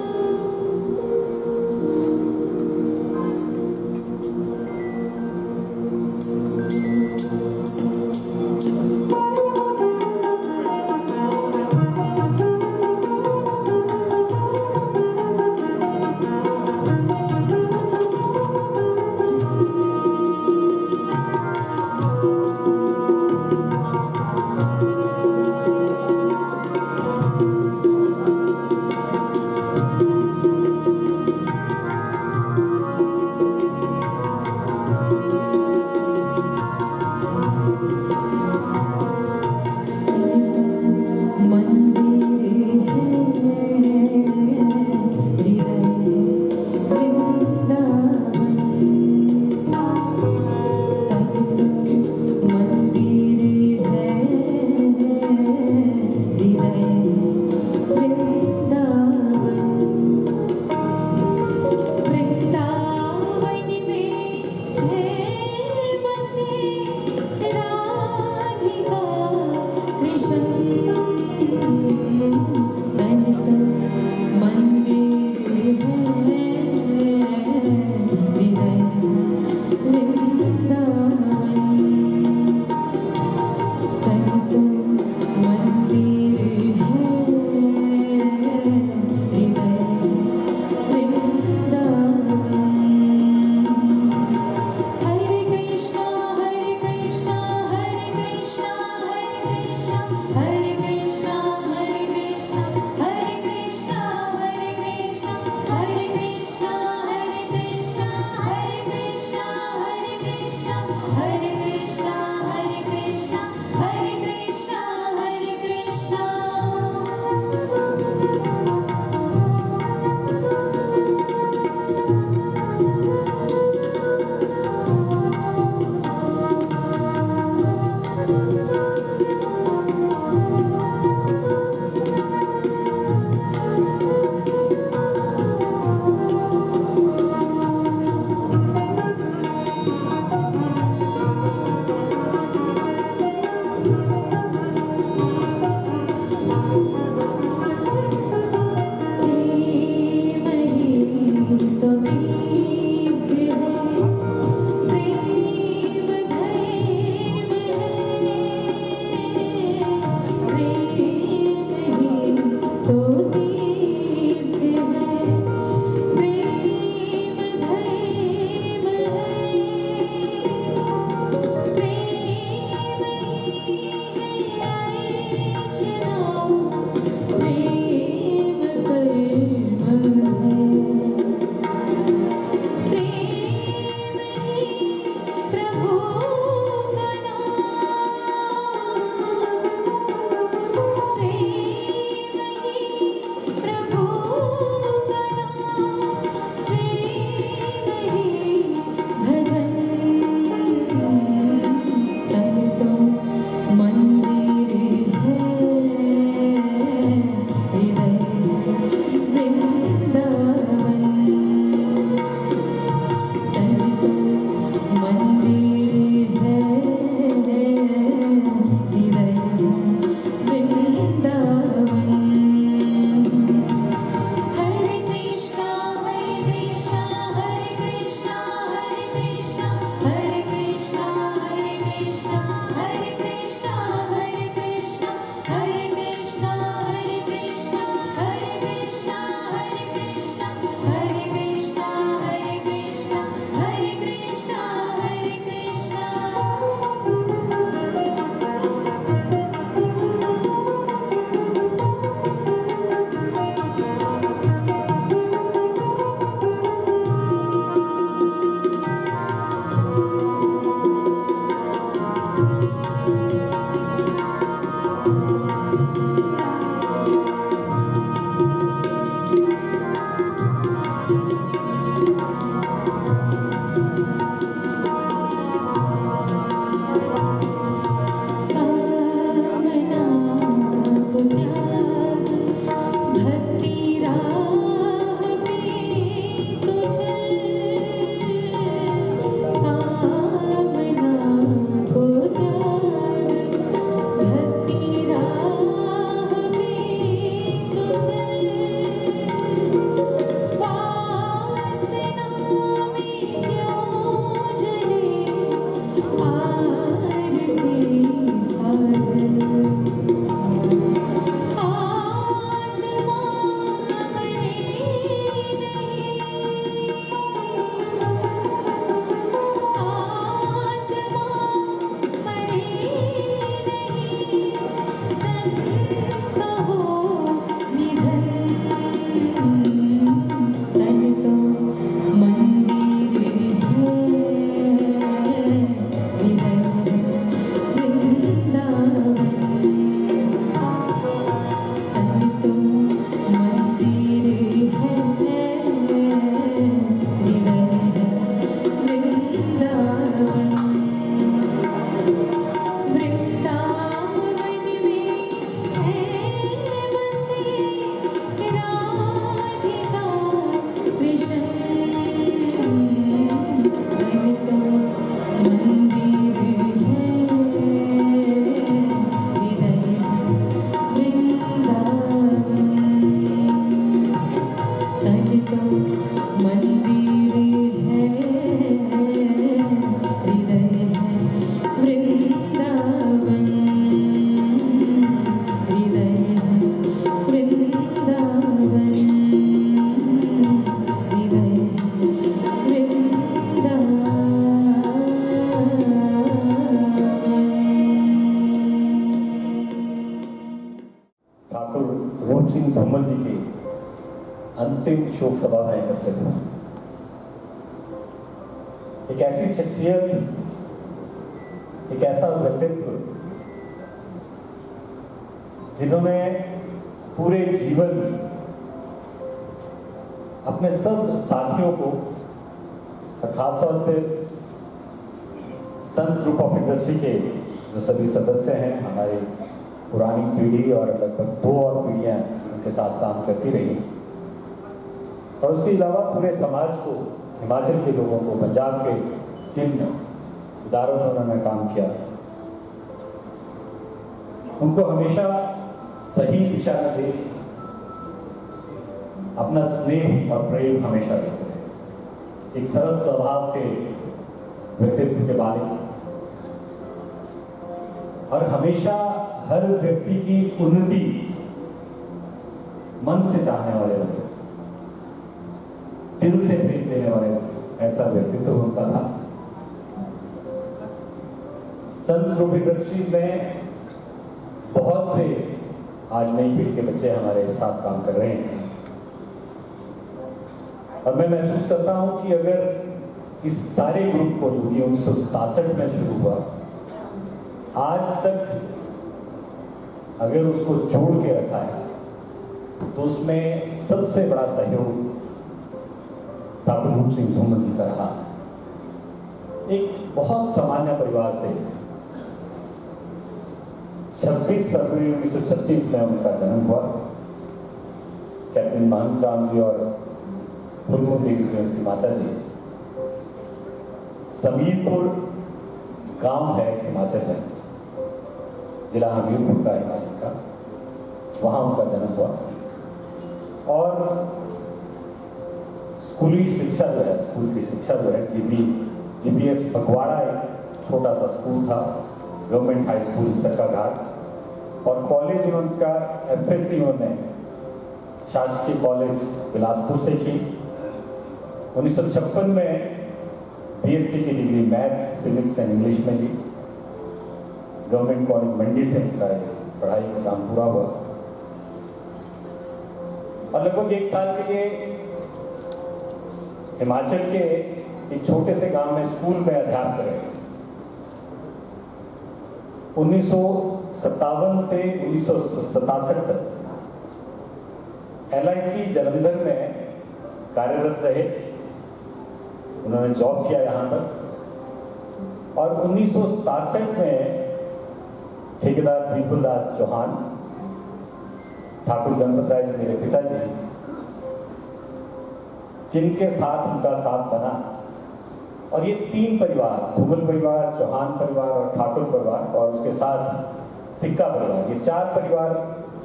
Hare Krishna, Hare Krishna, Hare Krishna, Hare Krishna, Hare Krishna, Hare Krishna, Hare Krishna, Hare Krishna, Hare Krishna, Hare Krishna, Hare Krishna, Hare Krishna. रूप सिंह धूमल जी की अंतिम शोक सभा में एकत्रित हुए। एक ऐसी शख्सियत, एक ऐसा व्यक्तित्व जिन्होंने पूरे जीवन अपने सब साथियों को, खासतौर पे सन ग्रुप ऑफ इंडस्ट्री के जो सभी सदस्य हैं, हमारी पुरानी पीढ़ी और लगभग 2 और पीढ़ियां उनके साथ काम करती रही, और उसके अलावा पूरे समाज को, हिमाचल के लोगों को, पंजाब के जिन इदारों में उन्होंने काम किया, उनको हमेशा सही दिशा निर्देश, अपना स्नेह और प्रेम हमेशा देते हैं। एक सरल स्वभाव के व्यक्तित्व के मालिक, और हमेशा हर व्यक्ति की उन्नति मन से चाहने वाले लोग, दिल से प्रेम देने वाले लोग, ऐसा व्यक्तित्व उनका था। सन ग्रुप इंडस्ट्रीज में बहुत से आज नई पीढ़ी के बच्चे हमारे साथ काम कर रहे हैं, और मैं महसूस करता हूं कि अगर इस सारे ग्रुप को, जो कि 1967 में शुरू हुआ, आज तक अगर उसको जोड़ के रखा है, तो उसमें सबसे बड़ा सहयोग ठाकुर रूप सिंह धूमल जी का रहा। एक बहुत सामान्य परिवार से 26 फरवरी 1936 में उनका जन्म हुआ। कैप्टन महंत राम जी और फुलमो देवी जी उनकी माता जी। समीरपुर गांव है हिमाचल में, जिला हमीरपुर का, हिमाचल का, वहां उनका जन्म हुआ। और स्कूली शिक्षा जो है, स्कूल की शिक्षा जो है, जीबीएस फगवाड़ा एक छोटा सा स्कूल था, गवर्नमेंट हाई स्कूल सरकाघाट, और कॉलेज उनका एफएससी उन्होंने शासकीय कॉलेज बिलासपुर से की। 1956 में बीएससी की degree maths, physics and English में ली। गवर्नमेंट कॉलेज मंडी से उनका पढ़ाई का काम पूरा हुआ, और लगभग 1 साल के लिए हिमाचल के एक छोटे से गांव में स्कूल में अध्यापक रहे। 1957 से 1967 तक LIC जालंधर में कार्यरत रहे। उन्होंने जॉब किया यहाँ पर, और 1967 में ठेकेदार विपुल दास चौहान, ठाकुर गणपत राय जी मेरे पिताजी, जिनके साथ उनका साथ बना, और ये 3 परिवार, धूमल परिवार, चौहान परिवार और ठाकुर परिवार, और उसके साथ सिक्का परिवार, ये 4 परिवार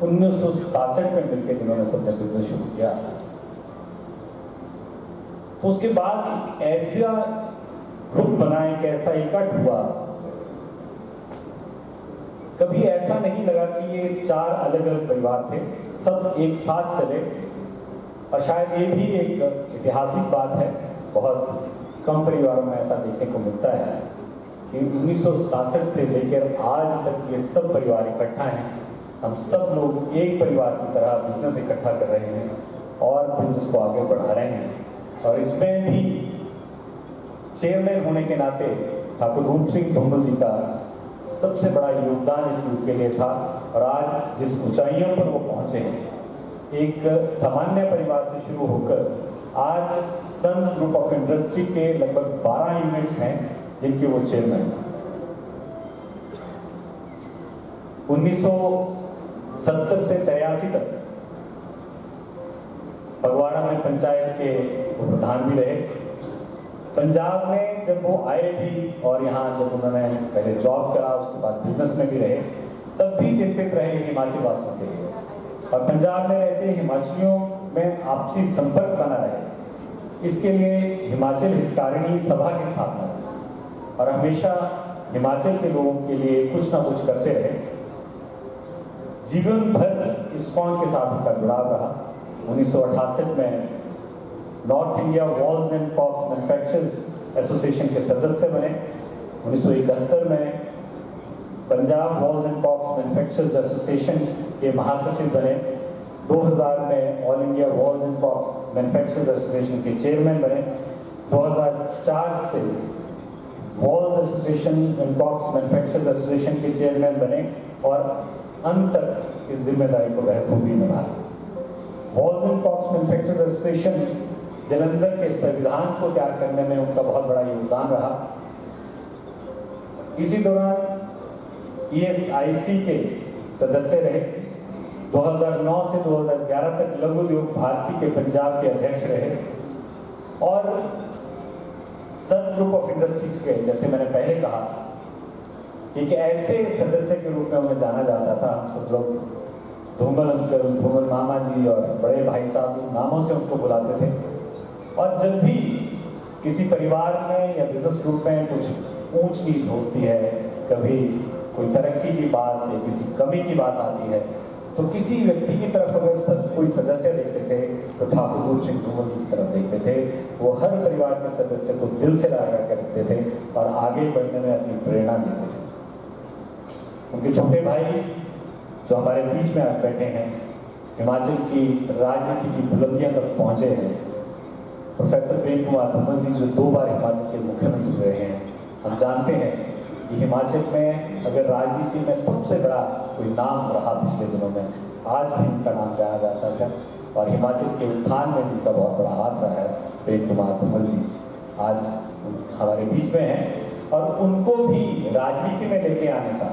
1967 में मिलकर जिन्होंने सबने बिजनेस शुरू किया। तो उसके बाद ऐसा ग्रुप बना, एक ऐसा इकट्ठ हुआ, कभी ऐसा नहीं लगा कि ये 4 अलग अलग परिवार थे, सब एक साथ चले। और शायद ये भी एक ऐतिहासिक बात है, बहुत कम परिवारों में ऐसा देखने को मिलता है कि 1967 से लेकर आज तक ये सब परिवार इकट्ठा हैं। हम सब लोग एक परिवार की तरह बिजनेस इकट्ठा कर रहे हैं और बिजनेस को आगे बढ़ा रहे हैं। और इसमें भी चेयरमैन होने के नाते ठाकुर रूप सिंह धूमल जी का सबसे बड़ा योगदान इस ग्रुप के लिए था। और आज जिस ऊंचाइयों पर वो पहुंचे हैं, एक सामान्य परिवार से शुरू होकर आज सन ग्रुप ऑफ इंडस्ट्री के लगभग 12 यूनिट्स हैं जिनके वो चेयरमैन हैं। 1970 से 83 तक फगवाड़ा में पंचायत के प्रधान भी रहे। पंजाब में जब वो आए भी, और यहाँ जब उन्होंने पहले जॉब करा, उसके बाद बिजनेस में भी रहे, तब भी चिंतित रहे हिमाचल वासियों के लिए। और पंजाब में रहते हिमाचलियों में आपसी संपर्क बना रहे, इसके लिए हिमाचल हितकारिणी सभा की स्थापना की, और हमेशा हिमाचल के लोगों के लिए कुछ ना कुछ करते रहे। जीवन भर इस्कॉन के साथ उनका जुड़ाव रहा। 1968 में north India valves and cocks manufacturers association के सदस्य बने। 1971 में Punjab valves and cocks manufacturers association के महासचिव बने। 2000 में all India valves and cocks manufacturers association के चेयरमैन बने। 2004 से valves association and cocks manufacturers association के चेयरमैन बने और अंत तक इस जिम्मेदारी को बखूबी निभाया। Valves and cocks manufacturers association Jalandhar के संविधान को तैयार करने में उनका बहुत बड़ा योगदान रहा। इसी दौरान ESIC के सदस्य रहे। 2009 से 2011 तक लघु उद्योग भारती के पंजाब के अध्यक्ष रहे और सन ग्रुप ऑफ इंडस्ट्रीज के, जैसे मैंने पहले कहा, कि एक ऐसे सदस्य के रूप में उन्हें जाना जाता था। हम सब लोग धूमल अंकल, धूमल मामा जी और बड़े भाई साहब नामों से उनको बुलाते थे। और जब भी किसी परिवार में या बिजनेस ग्रुप में कुछ ऊंच नीच होती है, कभी कोई तरक्की की बात या किसी कमी की बात आती है, तो किसी व्यक्ति की तरफ अगर कोई सदस्य देखते थे तो ठाकुर रूप सिंह धूमल जी की तरफ देखते थे। वो हर परिवार के सदस्य को दिल से लगा कर रखते थे और आगे बढ़ने में अपनी प्रेरणा देते थे। उनके छोटे भाई जो हमारे बीच में आज बैठे हैं, हिमाचल की राजनीति की बुलंदियों तक पहुंचे हैं, प्रोफेसर प्रेम कुमार धूमल जी जो 2 बार हिमाचल के मुख्यमंत्री रहे हैं। हम जानते हैं कि हिमाचल में अगर राजनीति में सबसे बड़ा कोई नाम रहा पिछले दिनों में, आज भी उनका नाम जाना जाता था और हिमाचल के उत्थान में जिनका बहुत बड़ा हाथ रहा है, प्रेम कुमार धूमल जी आज हमारे बीच में हैं। और उनको भी राजनीति में लेके आने का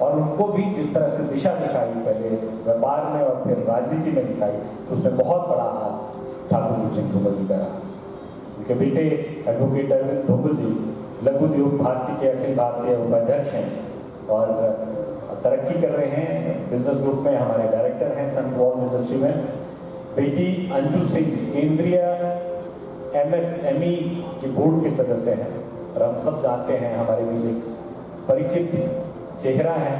और उनको भी जिस तरह से दिशा दिखाई, पहले व्यापार में और फिर राजनीति में दिखाई, तो उसमें बहुत बड़ा हाथ ठाकुर रूप सिंह धूमल जी का रहा। उनके बेटे एडवोकेट अरविंद धूमल जी लघु उद्योग भारती के अखिल भारतीय उपाध्यक्ष हैं और तरक्की कर रहे हैं। बिजनेस ग्रुप में हमारे डायरेक्टर हैं सन वॉल्स इंडस्ट्री में। बेटी अंजू सिंह केंद्रीय MSME की बोर्ड के सदस्य हैं और हम सब जानते हैं हमारे बीच एक परिचित चेहरा है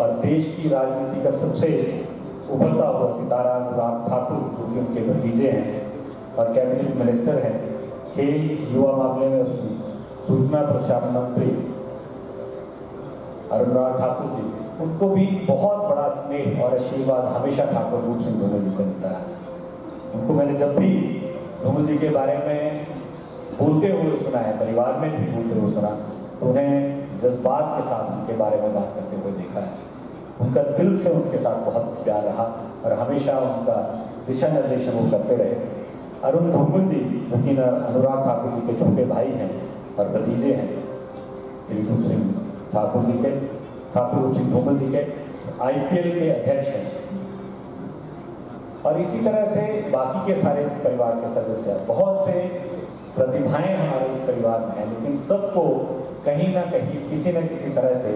और देश की राजनीति का सबसे उभरता हुआ सितारा अनुराग ठाकुर, जो कि उनके भतीजे हैं और कैबिनेट मिनिस्टर हैं, खेल युवा मामले में सूचना प्रसारण मंत्री अनुराग ठाकुर जी, उनको भी बहुत बड़ा स्नेह और आशीर्वाद हमेशा ठाकुर रूप सिंह धूमल जी से मिलता है। उनको मैंने जब भी धूमल जी के बारे में बोलते हुए सुना है, परिवार में भी बोलते हुए सुना, तो उन्हें जज्बात के साथ उनके बारे में बात करते हुए देखा है। उनका दिल से उनके साथ बहुत प्यार रहा और हमेशा उनका दिशा निर्देशन वो करते रहे। अरुण धूमल जी जो कि अनुराग ठाकुर जी के छोटे भाई हैं और भतीजे हैं श्री रूप सिंह ठाकुर जी के, ठाकुर रूप सिंह धूमल जी के IPL के अध्यक्ष हैं। और इसी तरह से बाकी के सारे इस परिवार के सदस्य, बहुत से प्रतिभाएं हमारे इस परिवार में हैं, लेकिन सबको कहीं ना कहीं किसी न किसी तरह से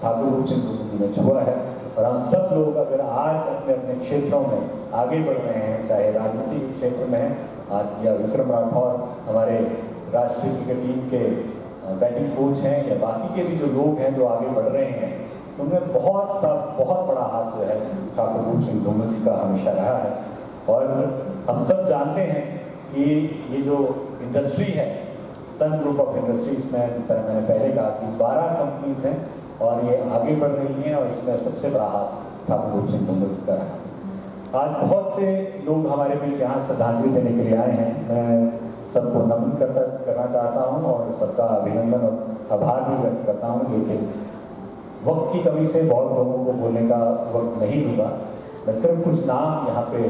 ठाकुर रूप सिंह धूमल जी ने छुआ है। और हम सब लोग अगर आज अपने अपने क्षेत्रों में आगे बढ़ रहे हैं, चाहे राजनीति के क्षेत्र में हैं, आज या विक्रम राठौर हमारे राष्ट्रीय क्रिकेट टीम के बैटिंग कोच हैं, या बाकी के भी जो लोग हैं जो आगे बढ़ रहे हैं, उनमें बहुत बड़ा हाथ जो है ठाकुर रूप सिंह धूमल जी का हमेशा रहा है। और हम सब जानते हैं कि ये जो इंडस्ट्री है सन ग्रुप ऑफ इंडस्ट्रीज में, जिस तरह मैंने पहले कहा कि 12 कंपनीज हैं और ये आगे बढ़ रही हैं और इसमें सबसे बड़ा हाथ ठाकुर रूप सिंह धूमल जी का रहा। आज बहुत से लोग हमारे बीच यहाँ श्रद्धांजलि देने के लिए आए हैं। मैं सबको नमन करना चाहता हूँ और सबका अभिनंदन और आभार भी व्यक्त करता हूँ, लेकिन वक्त की कमी से बहुत लोगों को बोलने का वक्त नहीं दूंगा। मैं सिर्फ कुछ नाम यहाँ पे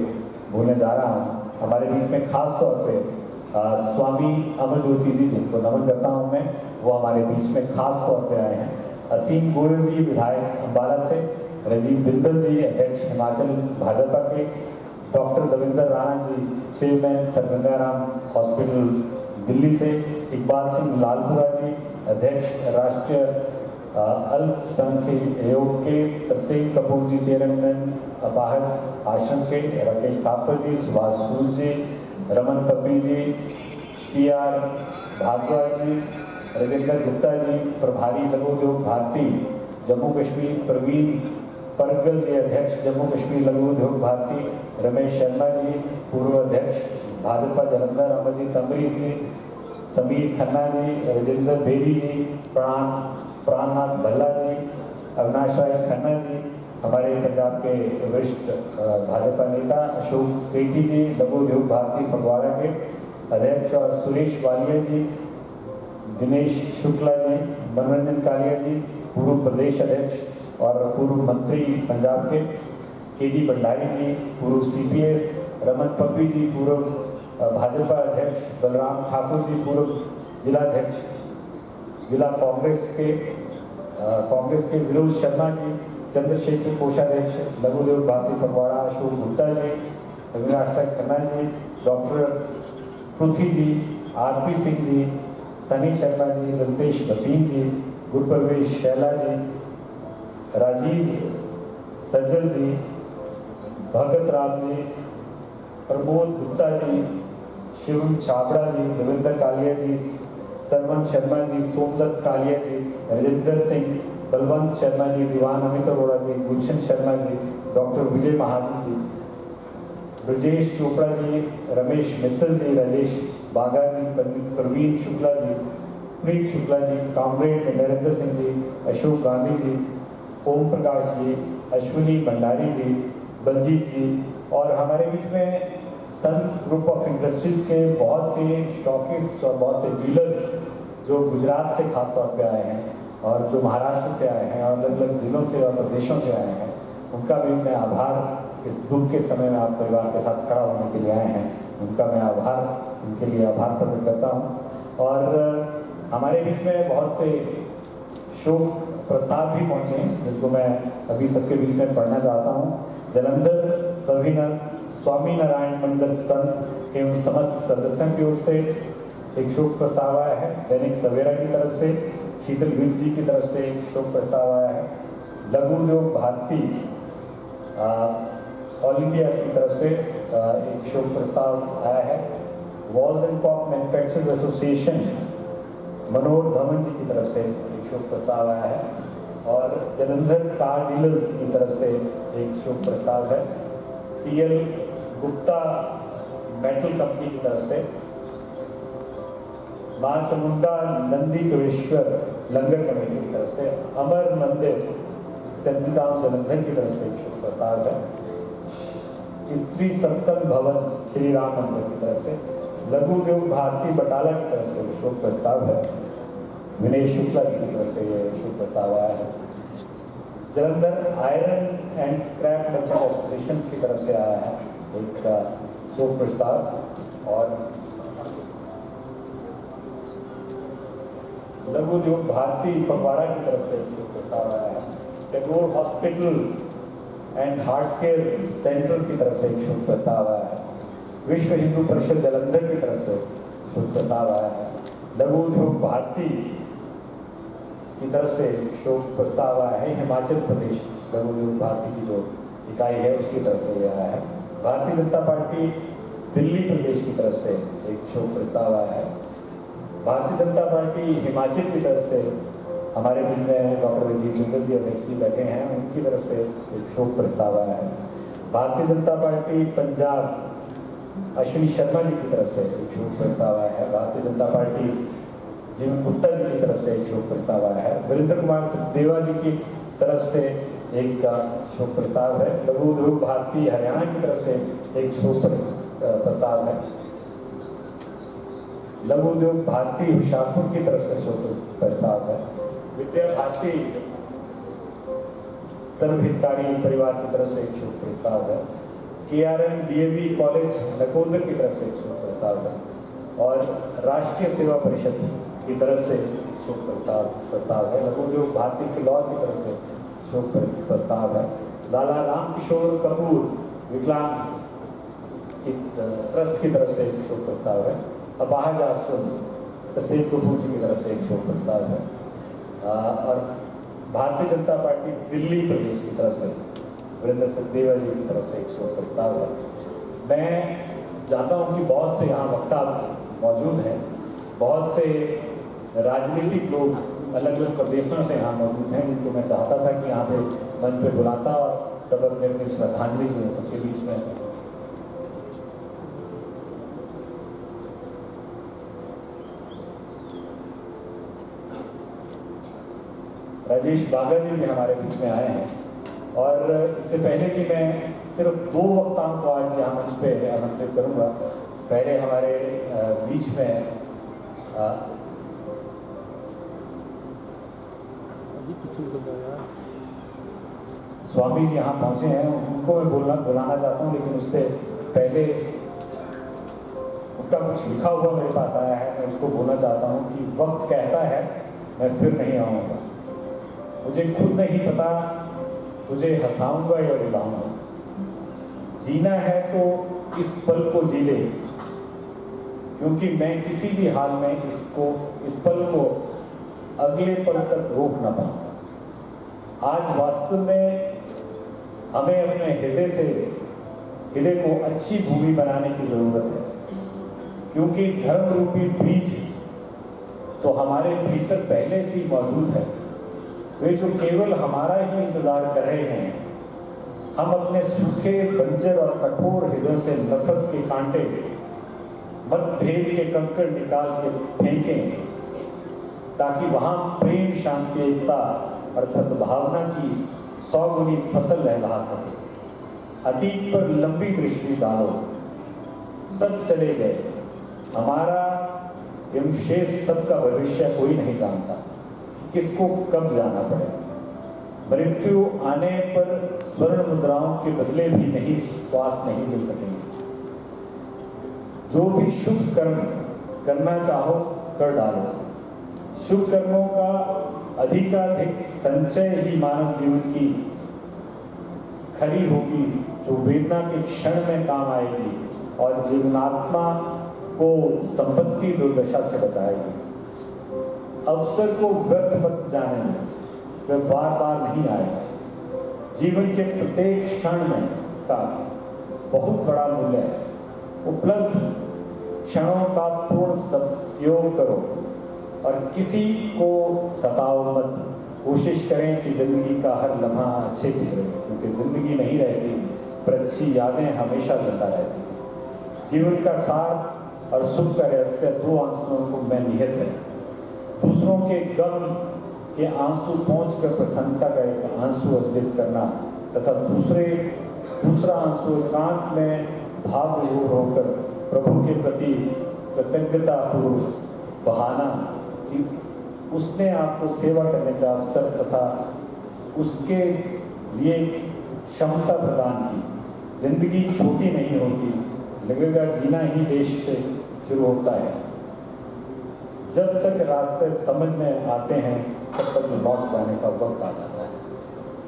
बोलने जा रहा हूँ। हमारे बीच में खास तौर पे स्वामी अमरज्योति जी, जिनको नमन करता हूँ मैं, वो हमारे बीच में खास तौर पे आए हैं। असीम गोयल जी विधायक अम्बाला से, राजीव बिंदल जी अध्यक्ष हिमाचल भाजपा के, doctor Davinder Rana ji chairman sir Gangaram hospital Delhi से, इकबाल सिंह लालपुरा जी अध्यक्ष राष्ट्रीय अल्पसंख्यक आयोग के, तरसेम कपूर जी चेयरमैन अपाहज आश्रम के, राकेश थापर जी, सुभाष सूद जी, रमन पब्बी जी, PR भारद्वाज जी, रविंद्र गुप्ता जी प्रभारी लघु उद्योग भारती जम्मू कश्मीर, प्रवीण परगल जी अध्यक्ष जम्मू कश्मीर लघु उद्योग भारती, रमेश शर्मा जी पूर्व अध्यक्ष भाजपा जालंधर, अमरजीत अम्बरीश जी, समीर खन्ना जी, राजेंद्र बेरी जी, प्राणनाथ भल्ला जी, अविनाश राय खन्ना जी, हमारे पंजाब के वरिष्ठ भाजपा नेता अशोक सेठी जी, लघु उद्योग भारती फगवाड़ा के अध्यक्ष, और सुरेश वालिया जी, दिनेश शुक्ला जी, मनोरंजन कालिया जी, पूर्व प्रदेश अध्यक्ष और पूर्व मंत्री पंजाब के, केडी भंडारी जी, पूर्व CPS, रमन पब्बी जी, पूर्व भाजपा अध्यक्ष, बलराम ठाकुर जी, पूर्व जिलाध्यक्ष जिला कांग्रेस के विनोद शर्मा जी, चंद्रशेखर कोषाध्यक्ष लघु उद्योग भारती फगवाड़ा, अशोक गुप्ता जी, अविनाश खन्ना जी, डॉक्टर पृथ्वी जी, RP सिंह जी, सनी शर्मा जी, ललितेश वसीम जी, गुरप्रवेश शैला जी, राजीव सज्जल जी, भगत राम जी, प्रमोद गुप्ता जी, शिवम छाबड़ा जी, देवेंद्र कालिया जी, सरवन शर्मा जी, सोमदत्त कालिया जी, राजेंद्र सिंह, बलवंत शर्मा जी, दीवान अमित अरोड़ा जी, गुलशन शर्मा जी, डॉक्टर विजय महाजन जी, ब्रजेश चोपड़ा जी, रमेश मित्तल जी, राजेश बागा जी, प्रवीण शुक्ला जी, प्रीत शुक्ला जी, कामरेड नरेंद्र सिंह जी, अशोक गांधी जी, ओम प्रकाश जी, अश्विनी भंडारी जी, बलजीत जी, और हमारे बीच में संत ग्रुप ऑफ इंडस्ट्रीज के बहुत से स्टॉकिस्ट और बहुत से डीलर्स जो गुजरात से खास तौर पे आए हैं और जो महाराष्ट्र से आए हैं और अलग अलग जिलों से और प्रदेशों से आए हैं, उनका भी मैं आभार, इस दुख के समय में आप परिवार के साथ खड़ा होने के लिए आए हैं, उनका मैं उनके लिए आभार प्रकट करता हूँ। और हमारे बीच में बहुत से शोक प्रस्ताव भी पहुँचे हैं जिनको मैं अभी सबके बीच में पढ़ना चाहता हूँ। जलंधर स्वामीनारायण मंदिर संत एवं समस्त सदस्यों की ओर से एक शोक प्रस्ताव आया है। दैनिक सवेरा की तरफ से, शीतल विद जी की तरफ से एक शोक प्रस्ताव आया है। लघु उद्योग भारती ऑल इंडिया की तरफ से एक शोक प्रस्ताव आया है। Valves and cock manufacturers association Manohar Dhawan ji की तरफ से एक शोक प्रस्ताव आया है। और जलंधर कार डीलर्स की तरफ से एक शोक प्रस्ताव है। TL गुप्ता मेटल कंपनी की तरफ से, मां चामुंडा नंदी कवेश्वर लंगर कमेटी की तरफ से, अमर मंदिर सेंट्रीटाउन जलंधर की तरफ से एक शोक प्रस्ताव है। स्त्री सत्संग भवन श्री राम मंदिर की तरफ से, लघु उद्योग भारती बटाला की तरफ से शोक प्रस्ताव है। विनय शुक्ला जी की तरफ से ये शोक प्रस्ताव आया है। Jalandhar iron and scrap merchant association की तरफ से आया है एक शोक प्रस्ताव। और लघु उद्योग भारती फगवाड़ा की तरफ से एक शोक प्रस्ताव आया है। Tagore hospital and heart care centre की तरफ से एक शोक प्रस्ताव आया है। विश्व हिंदू परिषद जलंधर की तरफ से शोक प्रस्ताव आया है। लघु उद्योग भारती की तरफ से शोक प्रस्ताव आया है। हिमाचल प्रदेश लघु उद्योग भारती की जो इकाई है उसकी तरफ से यह आया है। भारतीय जनता पार्टी दिल्ली प्रदेश की तरफ से एक शोक प्रस्ताव आया है। भारतीय जनता पार्टी हिमाचल की तरफ से हमारे बीच में डॉक्टर राजीव जिंदल जी अध्यक्ष जी बैठे हैं, उनकी तरफ से एक शोक प्रस्ताव आया है। भारतीय जनता पार्टी पंजाब अश्विनी शर्मा जी की तरफ से एक शोक प्रस्ताव आया है। भारतीय जनता पार्टी जीवन गुप्ता जी की तरफ से एक शोक प्रस्ताव आया है। वीरेंद्र कुमार सचदेवा जी की तरफ से एक शोक प्रस्ताव है। लघु उद्योग भारती हरियाणा की तरफ से एक शोक प्रस्ताव है। लघु उद्योग भारती होशियारपुर की तरफ से शोक प्रस्ताव है। विद्या भारती सर्वहितकारी परिवार की तरफ से एक शोक प्रस्ताव है। KRM DAV कॉलेज नकोदर की तरफ से एक शोक प्रस्ताव है। और राष्ट्रीय सेवा परिषद की तरफ से शोक प्रस्ताव है। लघु उद्योग भारती फिलौर की तरफ से शोक प्रस्ताव है। लाला राम किशोर कपूर विकलांग की ट्रस्ट की तरफ से एक शोक प्रस्ताव है। अपाहज आश्रम तहसील कपूर जी की तरफ से एक शोक प्रस्ताव है। और भारतीय जनता पार्टी दिल्ली प्रदेश की तरफ से वीरेंद्र सचदेवा जी की तरफ से एक शोक प्रस्ताव है। मैं जानता हूँ कि बहुत से यहाँ वक्ता मौजूद हैं, बहुत से राजनीतिक लोग अलग अलग प्रदेशों से यहाँ मौजूद हैं, जिनको मैं चाहता था कि यहाँ पे मंच पे बुलाता और सब अपने श्रद्धांजलि जो है सबके बीच में। राजेश बागा जी भी हमारे बीच में आए हैं। और इससे पहले कि मैं सिर्फ 2 वक्ताओं को आज यहाँ मंच पे आमंत्रित करूँगा, पहले हमारे बीच में स्वामी जी यहाँ पहुँचे हैं, उनको मैं बुलाना चाहता हूँ, लेकिन उससे पहले उनका कुछ लिखा हुआ मेरे पास आया है, मैं उसको बोलना चाहता हूँ कि वक्त कहता है मैं फिर नहीं आऊँगा, मुझे खुद नहीं पता तुझे हंसाऊंगा या रुलाऊंगा, जीना है तो इस पल को जी ले, क्योंकि मैं किसी भी हाल में इस पल को अगले पल तक रोक ना पाऊंगा। आज वास्तव में हमें अपने हृदय को अच्छी भूमि बनाने की जरूरत है, क्योंकि धर्म रूपी बीज तो हमारे भीतर पहले से ही मौजूद है। वे जो केवल हमारा ही इंतजार कर रहे हैं, हम अपने सूखे, बंजर और कठोर हृदयों से नफरत के कांटे, मतभेद के कंकड़ निकाल के फेंकें, ताकि वहां प्रेम, शांति, एकता और सद्भावना की 100 गुनी फसल लहला सके। अतीत पर लंबी दृष्टि डालो, सब चले गए, हमारा एवं शेष सबका भविष्य कोई नहीं जानता, किसको कब जाना पड़े। मृत्यु आने पर स्वर्ण मुद्राओं के बदले भी नहीं श्वास नहीं मिल सकेंगे। जो भी शुभ कर्म करना चाहो कर डालो। शुभ कर्मों का अधिकाधिक संचय ही मानव जीवन की खरी होगी, जो वेदना के क्षण में काम आएगी और जीवनात्मा को संपत्ति दुर्दशा से बचाएगी। अवसर को व्यर्थ मत जाने, वह बार बार नहीं आएगा। जीवन के प्रत्येक क्षण में का बहुत बड़ा मूल्य है। उपलब्ध क्षणों का पूर्ण सदुपयोग करो और किसी को सताओ मत। कोशिश करें कि जिंदगी का हर लम्हा अच्छे गुजरे, क्योंकि जिंदगी नहीं रहती पर अच्छी यादें हमेशा जिंदा रहती। जीवन का सार और सुख का रहस्य 2 आंसुओं को में निहित है। दूसरों के गम के आंसू पहुंचकर प्रसन्नता का एक आंसू अर्जित करना तथा दूसरा आंसू एकांत में भावविभोर होकर प्रभु के प्रति कृतज्ञता पूर्वक बहाना कि उसने आपको सेवा करने का अवसर तथा उसके लिए क्षमता प्रदान की। जिंदगी छोटी नहीं होती, लगेगा जीना ही देश से शुरू होता है। जब तक रास्ते समझ में आते हैं तब तक लौट जाने का वक्त आ जाता है।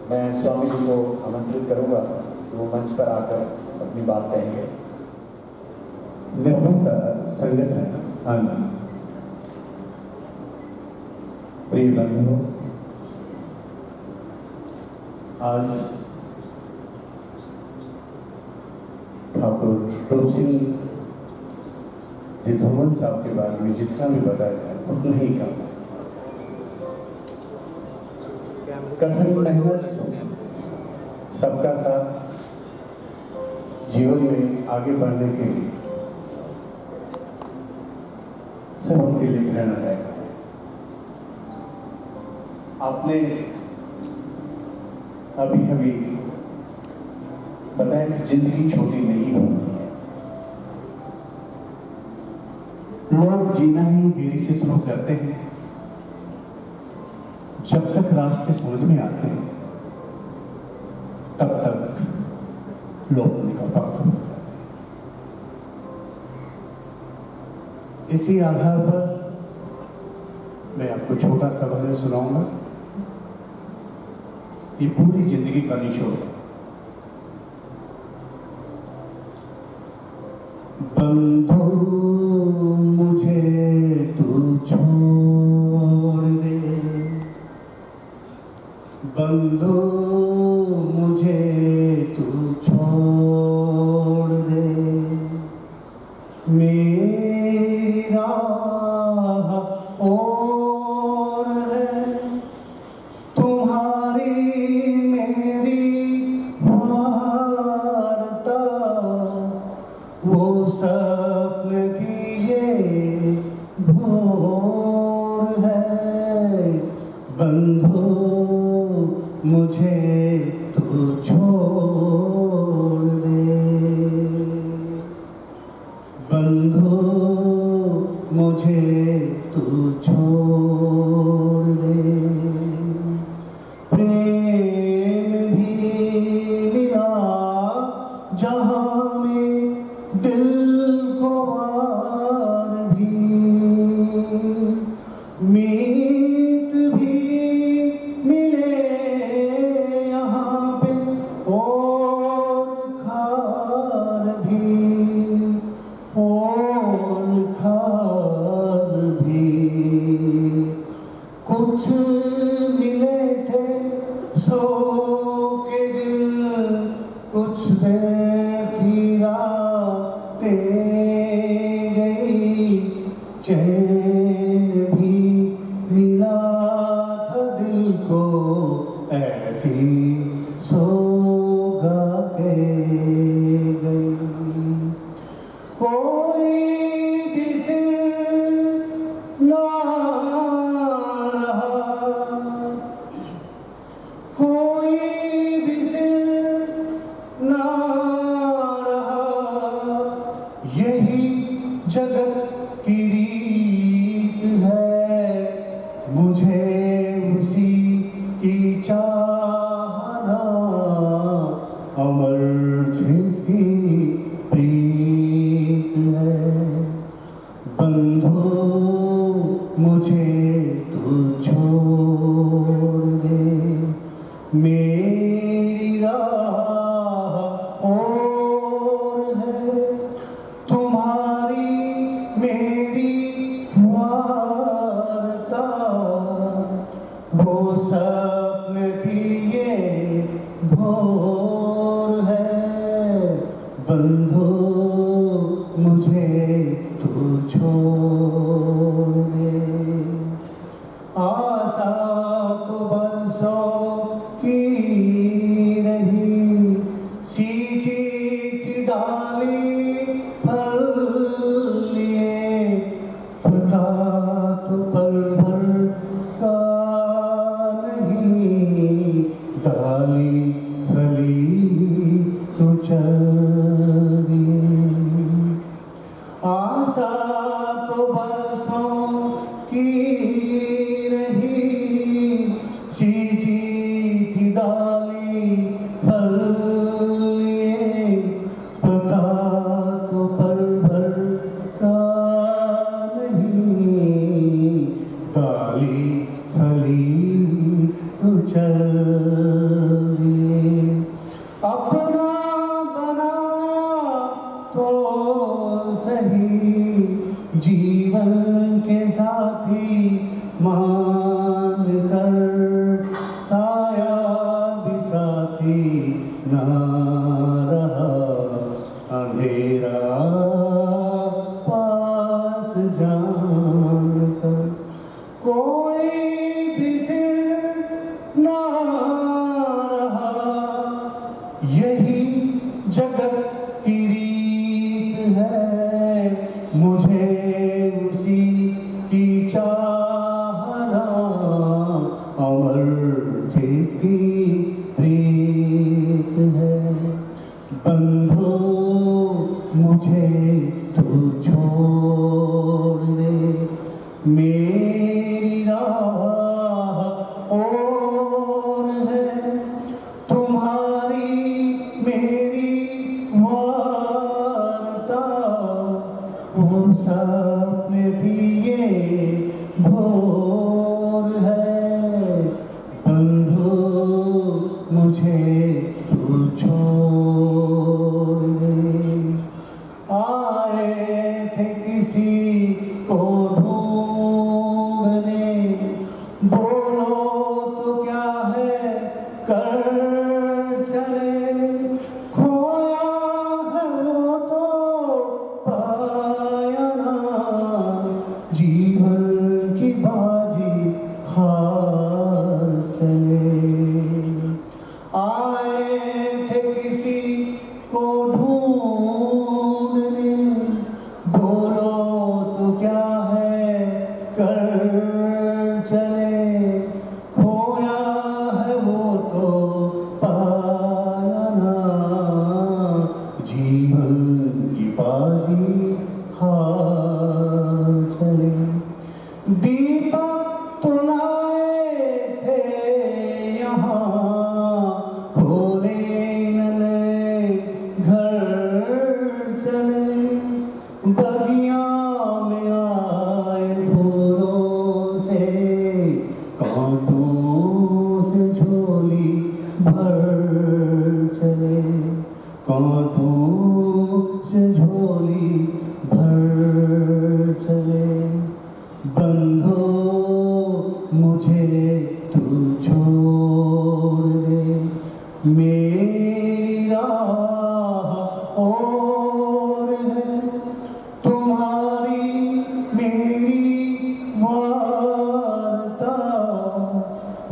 मैं स्वामी जी को आमंत्रित करूंगा कि वो मंच पर आकर अपनी बात कहेंगे। निर्माता संगठन आनंद, प्रिय बंधुओं, आज ठाकुर रूप सिंह जी धूमल साहब के बारे में जितना भी बताया जाए उतना ही कम है। कठिन मेहनत, सबका साथ, जीवन में आगे बढ़ने के लिए सब उनके लिए प्रेरणादायक है। आपने अभी बताया कि जिंदगी छोटी नहीं होती है। लोग जीना ही देरी से शुरू करते हैं, जब तक रास्ते समझ में आते हैं तब तक लौटने का वक्त हो जाता है। इसी आधार पर मैं आपको छोटा सा भजन सुनाऊंगा। ये पूरी जिंदगी का निचोड़ है। बंधु मुझे तू छोड़ दे, बंधु मुझे तू छोड़ दे, मेरा और है तुम्हारी मेरी वार्ता, वो सपन की ये भोर है, बंधु मुझे तू जहां में दिल को वार भी, मीत भी मिले यहाँ पे और खार भी, और खार भी। कुछ मिले थे सो के दिल, कुछ देर थी रातें गई, चैन भी मिला था दिल को ऐसी सौगातें गई। कोई भी सिर ना रहा, कोई भी दिल ना रहा, यही जगत की रीत है, मुझे उसी की चाहना, अमर जिसकी प्रीत है। बंधु मुझे तू छोड़ दे, मेरी राह और है, तुम्हारी मेरी वार्ता, वो सपन थी ये भोर है। बंधु मुझे तू छोड़ दे। आशा तो बरसों की रही, सींची थी डाली फल लिए, पता तो पल भर का नहीं, डाली फली तो चल दी। आशा तो बरसों की रही, सींची थी डाली फल लिए, पता तो पल भर का नहीं, डाली फली तो चल दिए। अपना बनाया तो सही, जीवन के साथी मान कर, साया भी साथी ना रहा, अंधेरा पास जान कर। कोई भी सिर ना रहा, यही जगत की रीत है, मुझे उसी की चाहना, अमर जिसकी प्रीत है। बंधु मुझे तू छोड़ दे, मेरी राह और है, तुम्हारी मेरी वार्ता, वो सपने थी ये भोर है। बंधु मुझे तू छोड़ दे। आए कांटों से झोली भर चले, बंधो मुझे तू छोड़ दे, मेरी राह और है तुम्हारी मेरी वार्ता,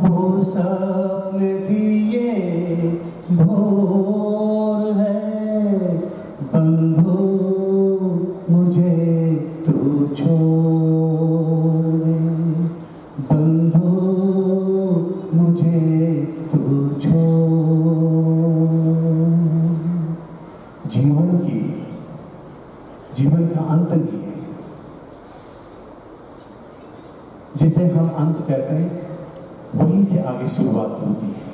वो सपने दिए भोर है, बंधो मुझे तू छोड़ दे, बंधो मुझे तू छोड़। जीवन का अंत नहीं है, जिसे हम अंत कहते हैं वहीं से आगे शुरुआत होती है।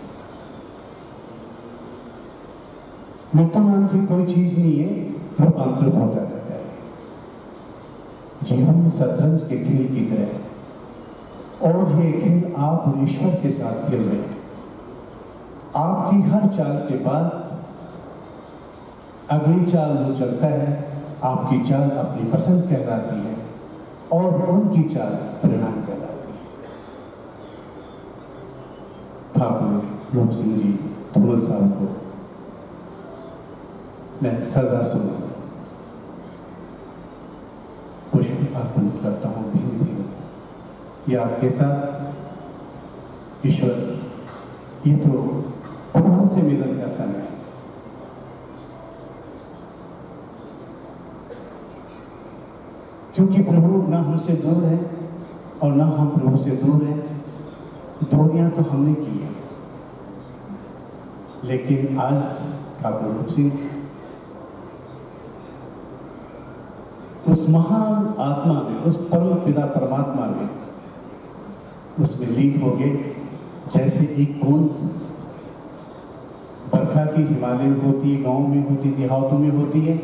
मृत्यु नाम की कोई चीज नहीं है, रूपांतरित होता रहता है। जीवन शतरंज के खेल की तरह है, और ये खेल आप और ईश्वर के साथ खेल रहे हैं। आपकी हर चाल के बाद अगली चाल वो चलता है, आपकी चाल अपनी पसंद कहलाती है और उनकी चाल परिणाम कहलाती है। ठाकुर रूप सिंह जी धूमल साहब को मैं सदा सुना पुष्प अर्पण करता हूँ भिन्न भिन्न याद के साथ। ईश्वर, ये तो प्रभु से मिलन का समय है। क्योंकि प्रभु ना हमसे दूर है और ना हम प्रभु से दूर हैं। दूरियां तो हमने की है, लेकिन आज ठाकुर रूप सिंह उस महान आत्मा में, उस परम पिता परमात्मा में, उसमें लीन हो गए। जैसे एक बूंद बरखा की हिमालय में होती है, गांव में होती, देहातों में होती है,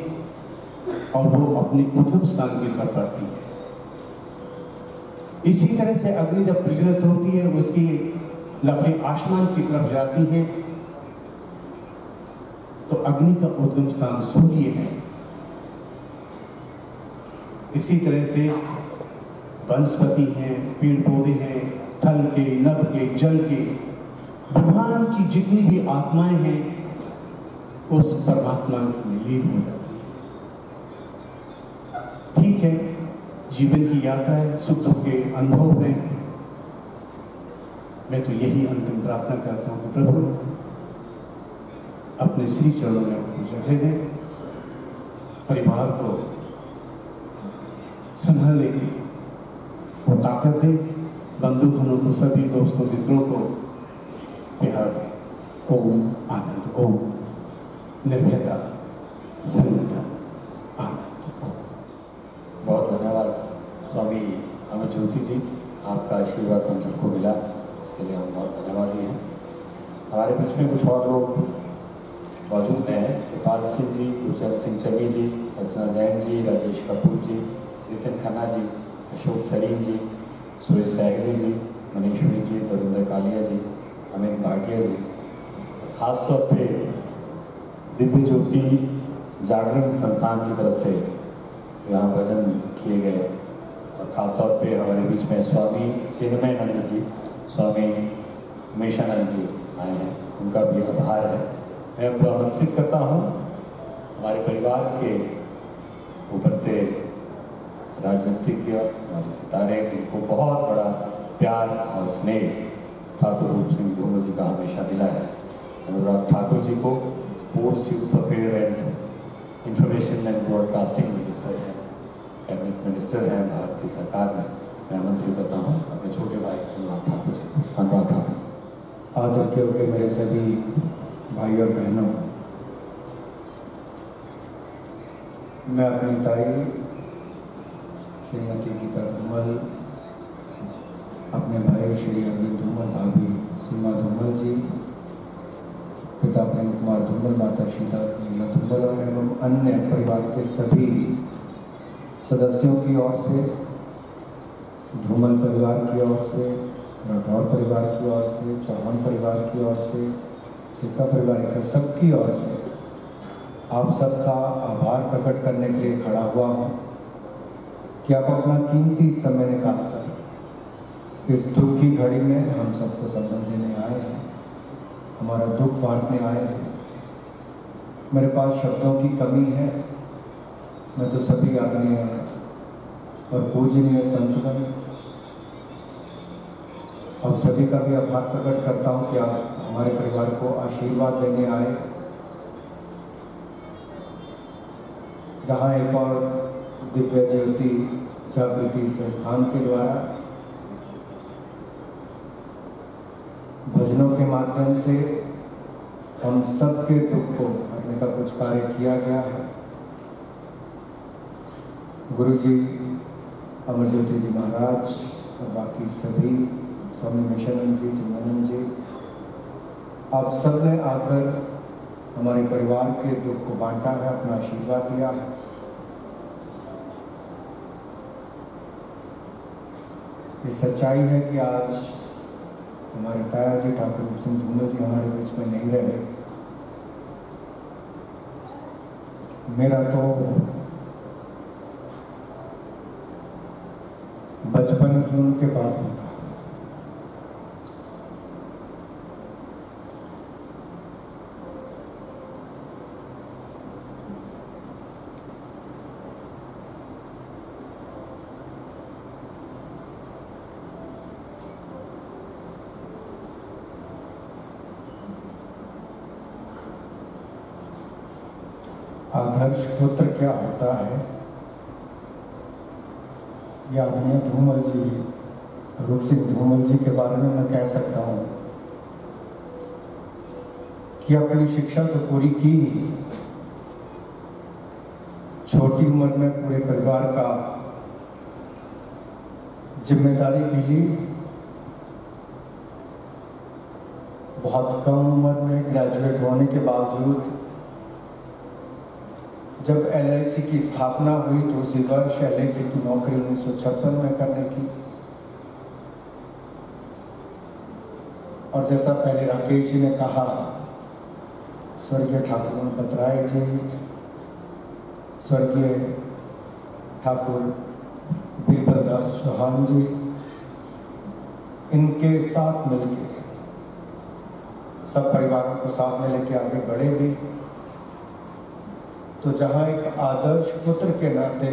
और वो अपने उद्गम स्थान की तरफ बढ़ती है। इसी तरह से अग्नि जब प्रज्वलित होती है, उसकी लपटें आसमान की तरफ जाती हैं, तो अग्नि का उद्गम स्थान सूर्य है। इसी तरह से वनस्पति हैं, पेड़ पौधे हैं, थल के, नभ के, जल के, ब्रह्मांड की जितनी भी आत्माएं हैं, उस परमात्मा में लीन हो जाती है। ठीक है, जीवन की यात्रा है, सुख दुख के अनुभव है। मैं तो यही अंतिम प्रार्थना करता हूं कि प्रभु अपने श्री चरणों में आपको जगह दे, परिवार को संभालने की वो ताकत दे, बंधु जनों को, सभी दोस्तों मित्रों को प्यार दे। ओम आनंद, ओम निर्भयता, संगठन, आनंद। बहुत धन्यवाद स्वामी अमित ज्योति जी, आपका आशीर्वाद हम सबको मिला, इसके लिए हम बहुत धन्यवादी हैं। हमारे बीच में कुछ और लोग मौजूद हैं, कृपाल सिंह जी, गुरचरण सिंह चमी जी, रचना जैन जी, राजेश कपूर जी, जितिन खन्ना जी, अशोक सलीम जी, सुरेश सहगल जी, मनीष मिश्र जी, तरुंदर कालिया जी, अमित भाटिया जी। खास तौर पे दिव्य ज्योति जागरण संस्थान की तरफ से यहाँ भजन किए गए, और ख़ासतौर पे हमारे बीच में स्वामी चिन्मयानंद जी, स्वामी उमेशानंद जी आए हैं, उनका भी आभार है। मैं आपको आमंत्रित करता हूँ हमारे परिवार के उभरते राजनीतिज्ञ, हमारे सितारे, जिनको बहुत बड़ा प्यार और स्नेह ठाकुर रूप सिंह धूमल जी का हमेशा मिला है, अनुराग ठाकुर जी को sports, youth affair and information and broadcasting minister हैं, कैबिनेट मिनिस्टर हैं भारतीय सरकार में। मैं आमंत्रित करता हूँ अपने छोटे भाई अनुराग ठाकुर जी। अनुराग ठाकुर जी। आदर के मेरे सभी भाई और बहनों, मैं अपनी ताई श्रीमती गीता धूमल, अपने भाई श्री अरविंद धूमल, भाभी सीमा धूमल जी, पिता प्रेम कुमार धूमल, माता शीला धूमल और एवं अन्य परिवार के सभी सदस्यों की ओर से, धूमल परिवार की ओर से, राठौर परिवार की ओर से, चौहान परिवार की ओर से, सिक्का परिवार के सबकी ओर से आप सबका आभार प्रकट करने के लिए खड़ा हुआ हूँ कि आप अपना कीमती समय निकालकर इस दुख की घड़ी में हम सबको संबंध देने आए हैं, हमारा दुख बांटने आए हैं। मेरे पास शब्दों की कमी है, मैं तो सभी आदरणीय और पूजनीय संतगण अब सभी का भी आभार प्रकट करता हूँ कि आप हमारे परिवार को आशीर्वाद देने आए, जहाँ एक और दिव्य ज्योति जागृति संस्थान के द्वारा भजनों के माध्यम से हम सबके दुख को हरने का कुछ कार्य किया गया है। गुरु जी, अमर ज्योति जी महाराज और बाकी सभी, स्वामी मिशानंद जी, चिन्मयानंद जी, आप सब ने आकर हमारे परिवार के दुख को बांटा है, अपना आशीर्वाद दिया है। ये सच्चाई है कि आज हमारे ताया जी ठाकुर रूप सिंह धूमल जी हमारे बीच में नहीं रहे। मेरा तो बचपन ही उनके पास में था। आदर्श पुत्र क्या होता है, ये आदरणीय धूमल जी, रूप सिंह धूमल जी के बारे में मैं कह सकता हूँ कि अपनी शिक्षा तो पूरी की, छोटी उम्र में पूरे परिवार का जिम्मेदारी भी ली। बहुत कम उम्र में ग्रेजुएट होने के बावजूद जब LIC की स्थापना हुई तो उसी वर्ष LIC की नौकरी 1956 में करने की। और जैसा पहले राकेश जी ने कहा, स्वर्गीय ठाकुर बतराय जी, स्वर्गीय ठाकुर बीरबल दास चौहान जी, इनके साथ मिलकर सब परिवारों को साथ में लेके आगे बढ़े भी। तो जहाँ एक आदर्श पुत्र के नाते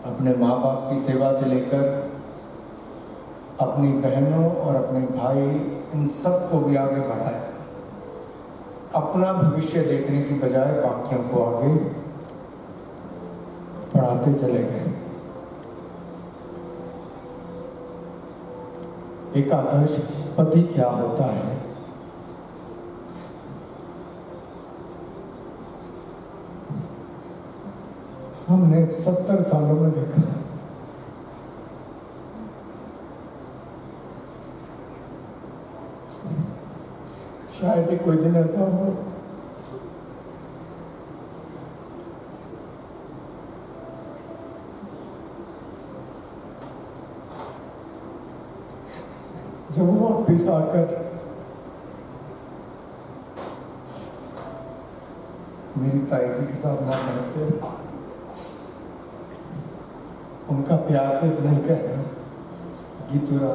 अपने माँ बाप की सेवा से लेकर अपनी बहनों और अपने भाई, इन सब को भी आगे बढ़ाया, अपना भविष्य देखने की बजाय बाकियों को आगे बढ़ाते चले गए। एक आदर्श पति क्या होता है, हमने 70 सालों में देखा। शायद ही कोई दिन ऐसा हो जब वो वापिस आकर मेरी ताई जी के साथ ना करते, उनका प्यार से नहीं कहना गीतुरा,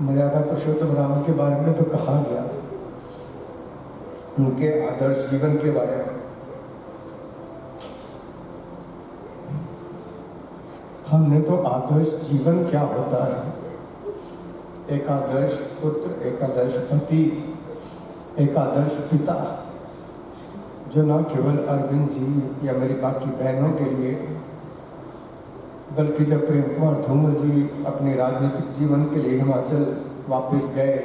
मर्यादा पुरुषोत्तम राम के बारे में तो कहा गया, उनके आदर्श जीवन के बारे में। हमने तो आदर्श जीवन क्या होता है, एक आदर्श पुत्र, एक आदर्श पति, एक आदर्श पिता, जो न केवल अरविंद जी या मेरी बाकी बहनों के लिए, बल्कि जब प्रेम कुमार धूमल जी अपने राजनीतिक जीवन के लिए हिमाचल वापस गए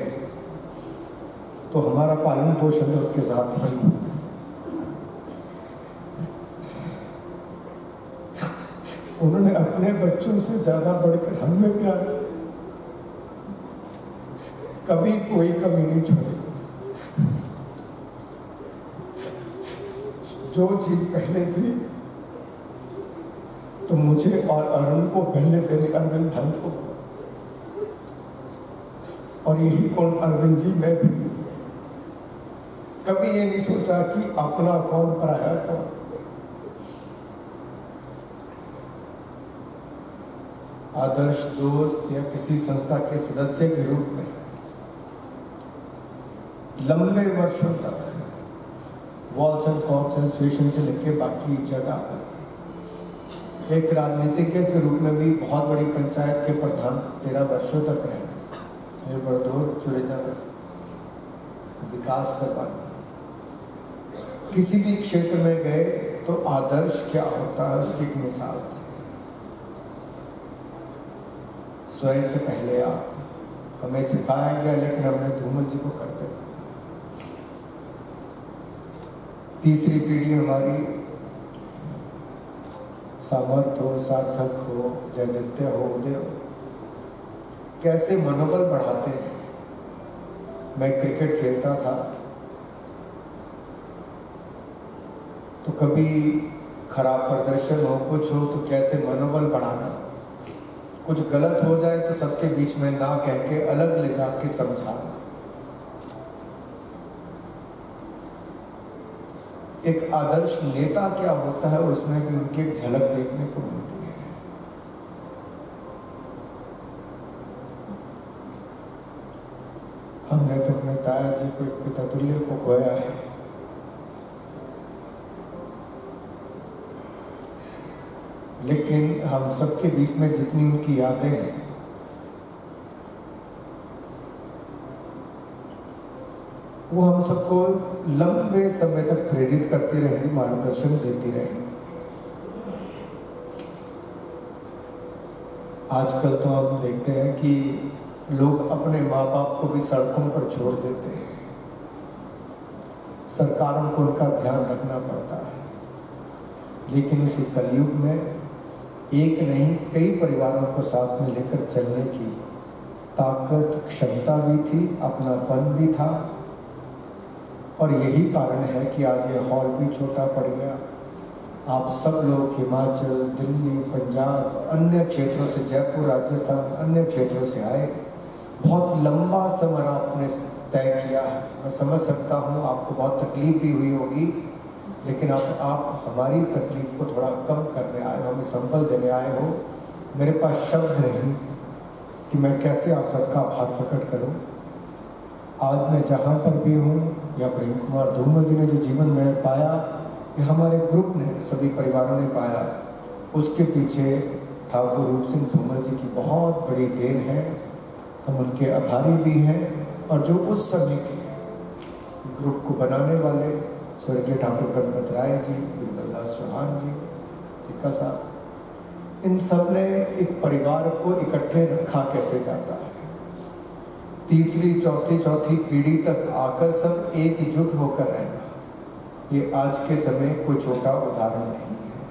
तो हमारा पालन पोषण उनके साथ ही। उन्होंने अपने बच्चों से ज्यादा बढ़कर हमें प्यार, कभी कोई कमी नहीं छोड़ी। जो चीज पहले थी तो मुझे और अरुण को पहले देने, अरविंद भाई को और यही कौन अरविंद जी, मैं भी कभी ये नहीं सोचा कि अपना कौन पराया कौन। आदर्श दोस्त या किसी संस्था के सदस्य के रूप में लंबे वर्षों तक वॉल्स एंड कॉक्स एसोसिएशन से लेकर बाकी जगह पर एक राजनीतिज्ञ के रूप में भी बहुत बड़ी पंचायत के प्रधान 13 वर्षों तक रहे। विकास करवाना, किसी भी क्षेत्र में गए तो आदर्श क्या होता है उसकी एक मिसाल थी। स्वयं से पहले आप हमें सिखाया गया, लेकिन हमने धूमल जी को करते। तीसरी पीढ़ी हमारी सामर्थ हो, सार्थक हो, जयदत्य हो, उदय हो, कैसे मनोबल बढ़ाते हैं। मैं क्रिकेट खेलता था तो कभी खराब प्रदर्शन हो, कुछ हो, तो कैसे मनोबल बढ़ाना, कुछ गलत हो जाए तो सबके बीच में ना कह के अलग ले जाके समझाना। एक आदर्श नेता क्या होता है उसमें भी उनकी एक झलक देखने को मिलती है। हमने तो अपने ताया जी को, एक पिता तुल्य को खोया है। लेकिन हम सबके बीच में जितनी उनकी यादें हैं, वो हम सबको लंबे समय तक प्रेरित करती रहेंगी, मार्गदर्शन देती रहेंगी। आजकल तो हम देखते हैं कि लोग अपने माँ बाप को भी सड़कों पर छोड़ देते हैं। सरकारों को उनका ध्यान रखना पड़ता है, लेकिन उसी कलयुग में एक नहीं कई परिवारों को साथ में लेकर चलने की ताकत, क्षमता भी थी, अपनापन भी था। और यही कारण है कि आज ये हॉल भी छोटा पड़ गया। आप सब लोग हिमाचल, दिल्ली, पंजाब, अन्य क्षेत्रों से, जयपुर, राजस्थान, अन्य क्षेत्रों से आए। बहुत लंबा समय आपने तय किया है। मैं समझ सकता हूँ आपको बहुत तकलीफ भी हुई होगी, लेकिन आप हमारी तकलीफ को थोड़ा कम करने आए हो, हमें संबल देने आए हो। मेरे पास शब्द नहीं कि मैं कैसे आप सबका आभार प्रकट करूं। आज मैं जहां पर भी हूं, या प्रेम कुमार धूमल जी ने जो जीवन में पाया, या हमारे ग्रुप ने, सभी परिवारों ने पाया, उसके पीछे ठाकुर रूप सिंह धूमल जी की बहुत बड़ी देन है। हम उनके आभारी भी हैं। और जो उस समय के ग्रुप को बनाने वाले स्वर्गीय ठाकुर गणपत राय जी, बिरबल दास चौहान जी, चिक्का साहब, इन सब ने एक परिवार को इकट्ठे रखा कैसे जाता है। तीसरी चौथी पीढ़ी तक आकर सब एकजुट होकर रहना, ये आज के समय कोई छोटा उदाहरण नहीं है।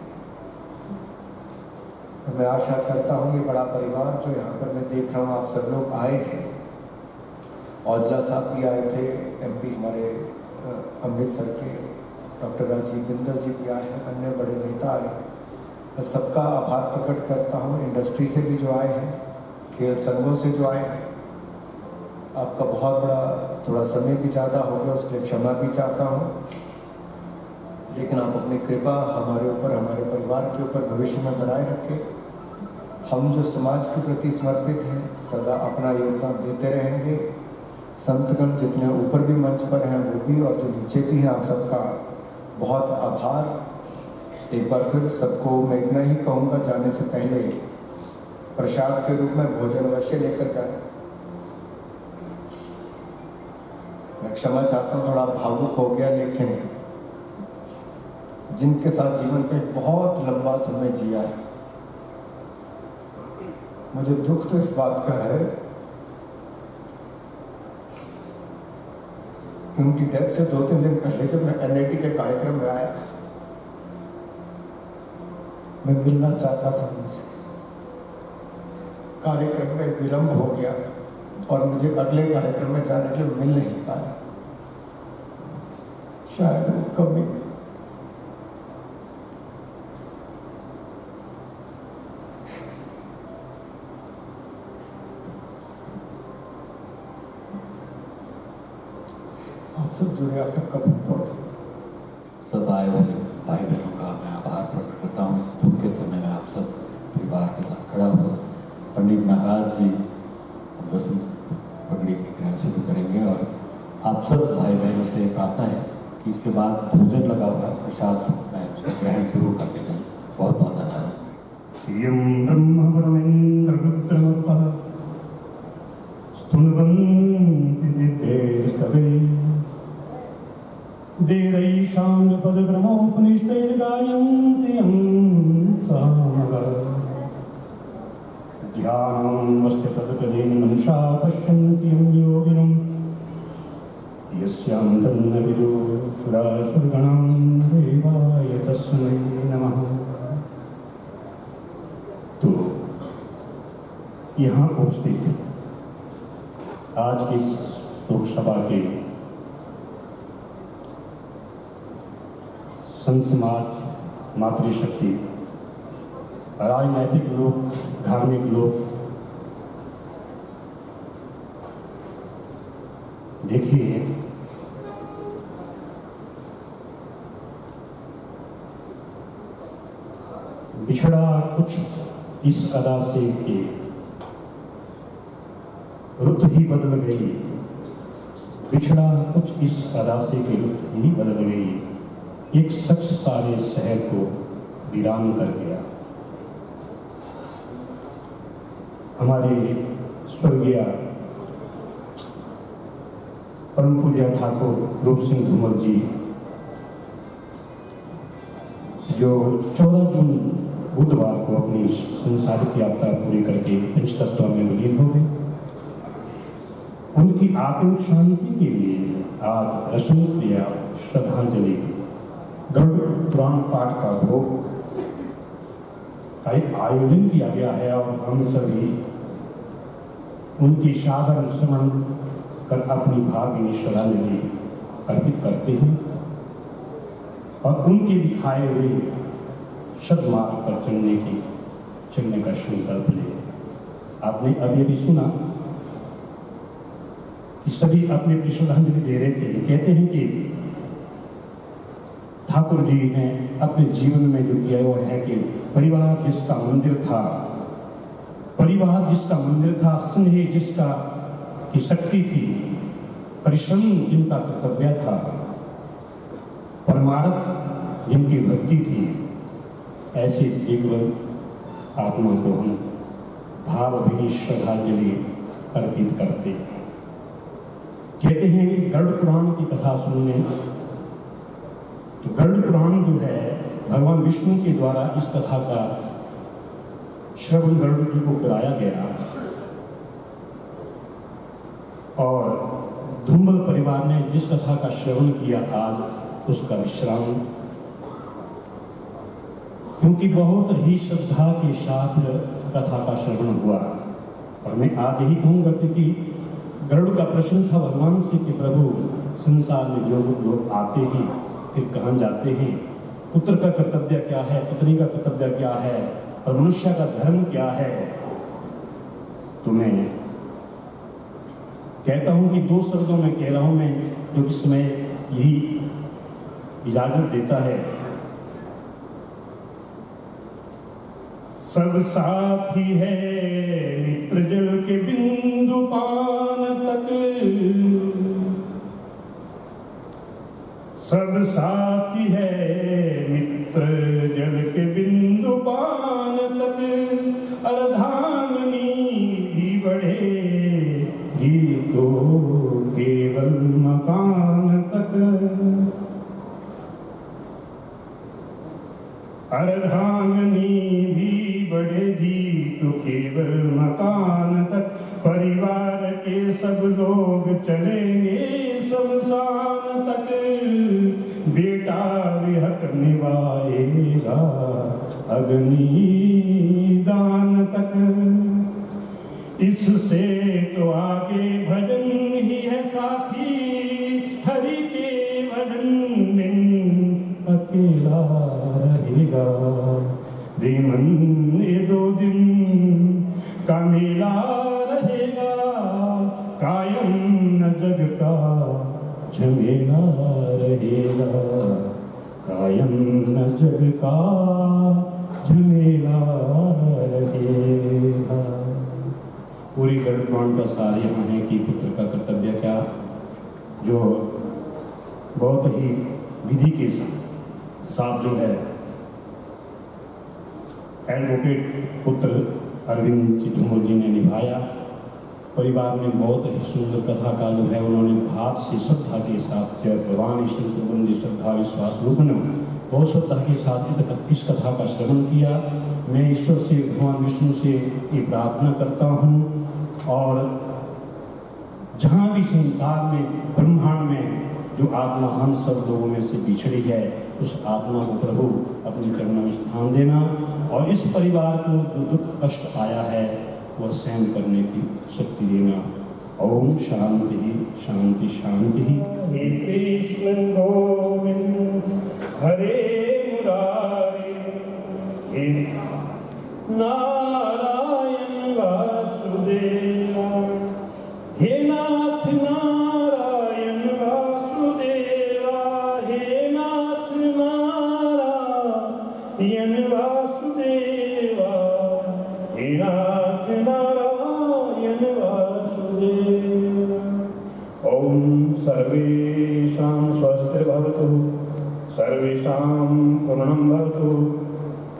तो मैं आशा करता हूँ ये बड़ा परिवार जो यहाँ पर मैं देख रहा हूँ, आप सब लोग आए हैं। औजला साहब भी आए थे, MP हमारे अमृतसर के, डॉक्टर राजीव बिंदल जी भी आए हैं, अन्य बड़े नेता आए हैं। मैं सबका आभार प्रकट करता हूँ। इंडस्ट्री से भी जो आए हैं, खेल संघों से जो आए हैं, आपका बहुत बड़ा थोड़ा समय भी ज़्यादा हो गया, उसके लिए क्षमा भी चाहता हूँ। लेकिन आप अपनी कृपा हमारे ऊपर, हमारे परिवार के ऊपर भविष्य में बनाए रखें। हम जो समाज के प्रति समर्पित हैं, सदा अपना योगदान देते रहेंगे। संतगण जितने ऊपर भी मंच पर हैं वो भी, और जो नीचे भी हैं, आप सबका बहुत आभार। एक बार फिर सबको मैं इतना ही कहूँगा, जाने से पहले प्रसाद के रूप में भोजन अवश्य लेकर जाएं। मैं क्षमा चाहता हूँ, थोड़ा भावुक हो गया, लेकिन जिनके साथ जीवन का एक बहुत लंबा समय जिया है, मुझे दुख तो इस बात का है कि उनकी डेथ से 2-3 दिन पहले जब मैं NIT के कार्यक्रम में आया, मैं मिलना चाहता था उनसे। कार्यक्रम में विलंब हो गया और मुझे अगले कार्यक्रम में जाने के लिए मिल नहीं पाया। शायद वो कमी आप सब जुड़े, आप सबका बहुत बहुत सब आए हुए भाई बहनों का मैं आभार प्रकट करता हूँ। इस दुख के समय में आप सब परिवार के साथ खड़ा हुआ। पंडित महाराज जी रस्म पगड़ी की क्रिया शुरू करेंगे और आप सब भाई बहनों से प्रार्थना है कि इसके बाद भोजन लगा हुआ है, प्रसाद मैं उसको ग्रहण जरूर करके जाऊँ। बहुत बहुत धन्यवाद। यं ब्रह्म वरुणेन्द्र रुद्रमरुतः स्तुन्वन्ति दिव्यैस्तवैः वेदैशाङ्गपदक्रमोपनिषदैर्गायन्ति यं सामगाः ध्यानमस्ति तत्कदीं मनसा पश्यन्ति यं योगिनं यस्यां तन्न विदुषुरासुरगणां देवाय तस्मै नमः। तो यहाँ उपस्थित आज की शोक सभा के संत समाज, मातृशक्ति, राजनैतिक लोग, धार्मिक लोग, देखिए बिछड़ा कुछ इस अदा से कि रुत ही बदल गई, बिछड़ा कुछ इस अदा से कि रुत ही बदल गई। एक शख्स सारे शहर को वीरान कर गया। हमारे स्वर्गीय परम पूज्य ठाकुर रूप सिंह धूमल जी जो 14 जून बुधवार को अपनी संसारिक यात्रा पूरी करके पंचतत्व में विलीन हो गए, उनकी आत्मिक शांति के लिए आज रसमप्रिय श्रद्धांजलि गरुड़ पुराण पाठ का भोग का एक आयोजन किया गया है और हम सभी उनकी साधन स्मरण कर अपनी भावभीनी श्रद्धांजलि अर्पित करते हैं और उनके दिखाए हुए सद्मार्ग पर चलने का संकल्प ले। आपने अभी अभी सुना कि सभी अपनी अपनी श्रद्धांजलि दे रहे थे। कहते हैं कि ठाकुर जी ने अपने जीवन में जो किया वो है कि परिवार जिसका मंदिर था, स्नेह जिसका की शक्ति थी, परिश्रम जिनका कर्तव्य था, परमार्थ जिनकी भक्ति थी, ऐसे दिग्गज आत्मा को हम भावभीनी श्रद्धांजलि अर्पित करते हैं। कहते हैं गरुड़ पुराण की कथा सुनने, तो गरुड़ पुराण जो है भगवान विष्णु के द्वारा इस कथा का श्रवण गरुड़ जी को कराया गया और धूमल परिवार ने जिस कथा का श्रवण किया आज उसका विश्राम, क्योंकि बहुत ही श्रद्धा के साथ कथा का श्रवण हुआ। और मैं आज यही कहूँगा क्योंकि गरुड़ का प्रश्न था भगवान से कि प्रभु संसार में जो लोग आते हैं फिर कहाँ जाते हैं, पुत्र का कर्तव्य क्या है, पत्नी का कर्तव्य क्या है और मनुष्य का धर्म क्या है। तो मैं कहता हूं कि 2 शब्दों में कह रहा हूं मैं, जो इस समय यही इजाजत देता है। सब साथी है मित्र जल के बिंदु पान तक, सब साथी है मित्र जल के बिंदु पान तक, अर्धांगनी भी बढ़ेगी तो केवल मकान तक, अर्धांगनी भी बढ़ेगी तो केवल मकान तक, परिवार के सब लोग चलेंगे शमशान तक, बेटा भी हक निभाएगा अग्नि दान तक। इससे तो आगे भजन ही है साथी, हरि के भजन बिन अकेला रहेगा, रीमन ये 2 दिन का मेला रहेगा, कायम न जग का झमेला रहेगा, कायम न जग का झमेला रहेगा। पूरी गरुड़ पुराण का सार यहाँ है कि पुत्र का कर्तव्य क्या, जो बहुत ही विधि के साथ जो है एडवोकेट पुत्र अरविंद जी धूमल जी ने निभाया। परिवार में बहुत ही सुंदर कथा का जो है उन्होंने भाव से श्रद्धा के साथ से भगवान ईश्वर प्रबंध श्रद्धा विश्वास रूप ने बहुत श्रद्धा के साथ इस कथा का श्रवण किया। मैं ईश्वर से भगवान विष्णु से ये प्रार्थना करता हूँ और जहाँ भी संसार में ब्रह्मांड में जो आत्मा हम सब लोगों में से बिछड़ी है उस आत्मा को प्रभु अपने चरणों में स्थान देना और इस परिवार को जो दुख कष्ट आया है वह सहन करने की शक्ति देना। ओम शांति शांति शांति। हे कृष्ण गोविंद हरे मुरारी, हे नारायण वासुदेवा, हे नाथ नारायण वासुदेवा, हे नाथ नारायण वासुदेवा, हे नाथ नारायण वासुदेवा। ओम सर्वेषां स्वस्तिर्भवतु, सर्वेषां पूर्णं भवतु,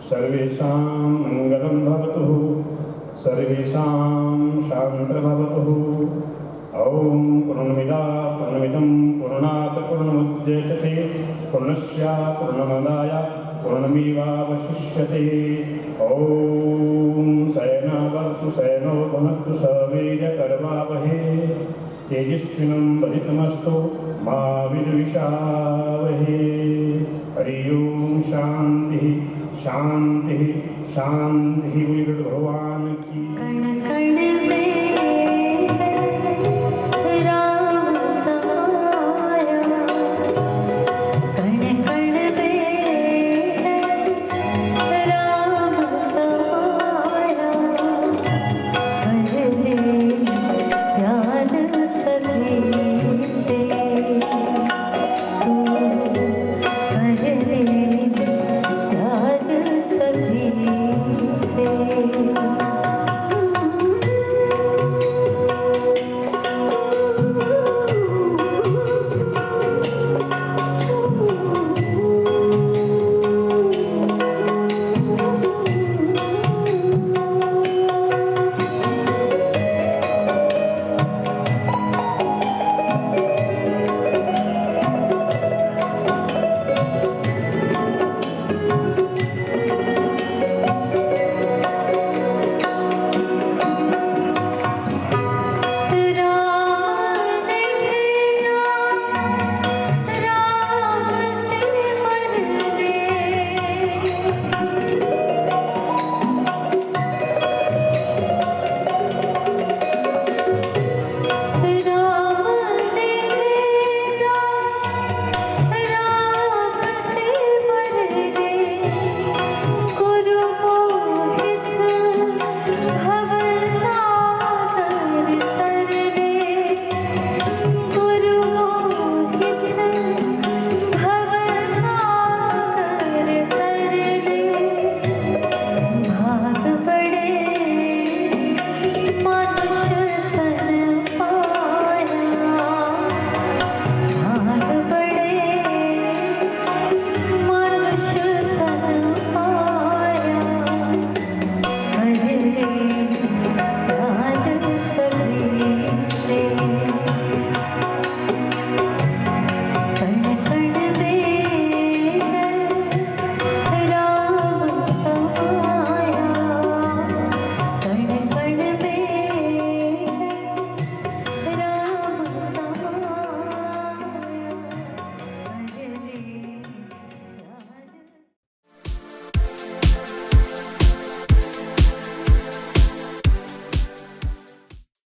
सर्वेषां मङ्गलं भवतु, सर्वेषां शान्तिर्भवतु। ओम पूर्णमिदं पूर्णात् पूर्णमुदच्यते, पूर्णस्य पूर्णमादाय पूर्णमेवावशिष्यते। ओम शयनवतु शयनो भुनक्तु सवीर्यकरवावहै, तेजस्विनावधीतमस्तु मा विद्विषावहै। हरि ओम शांति शांति शांति। भगवान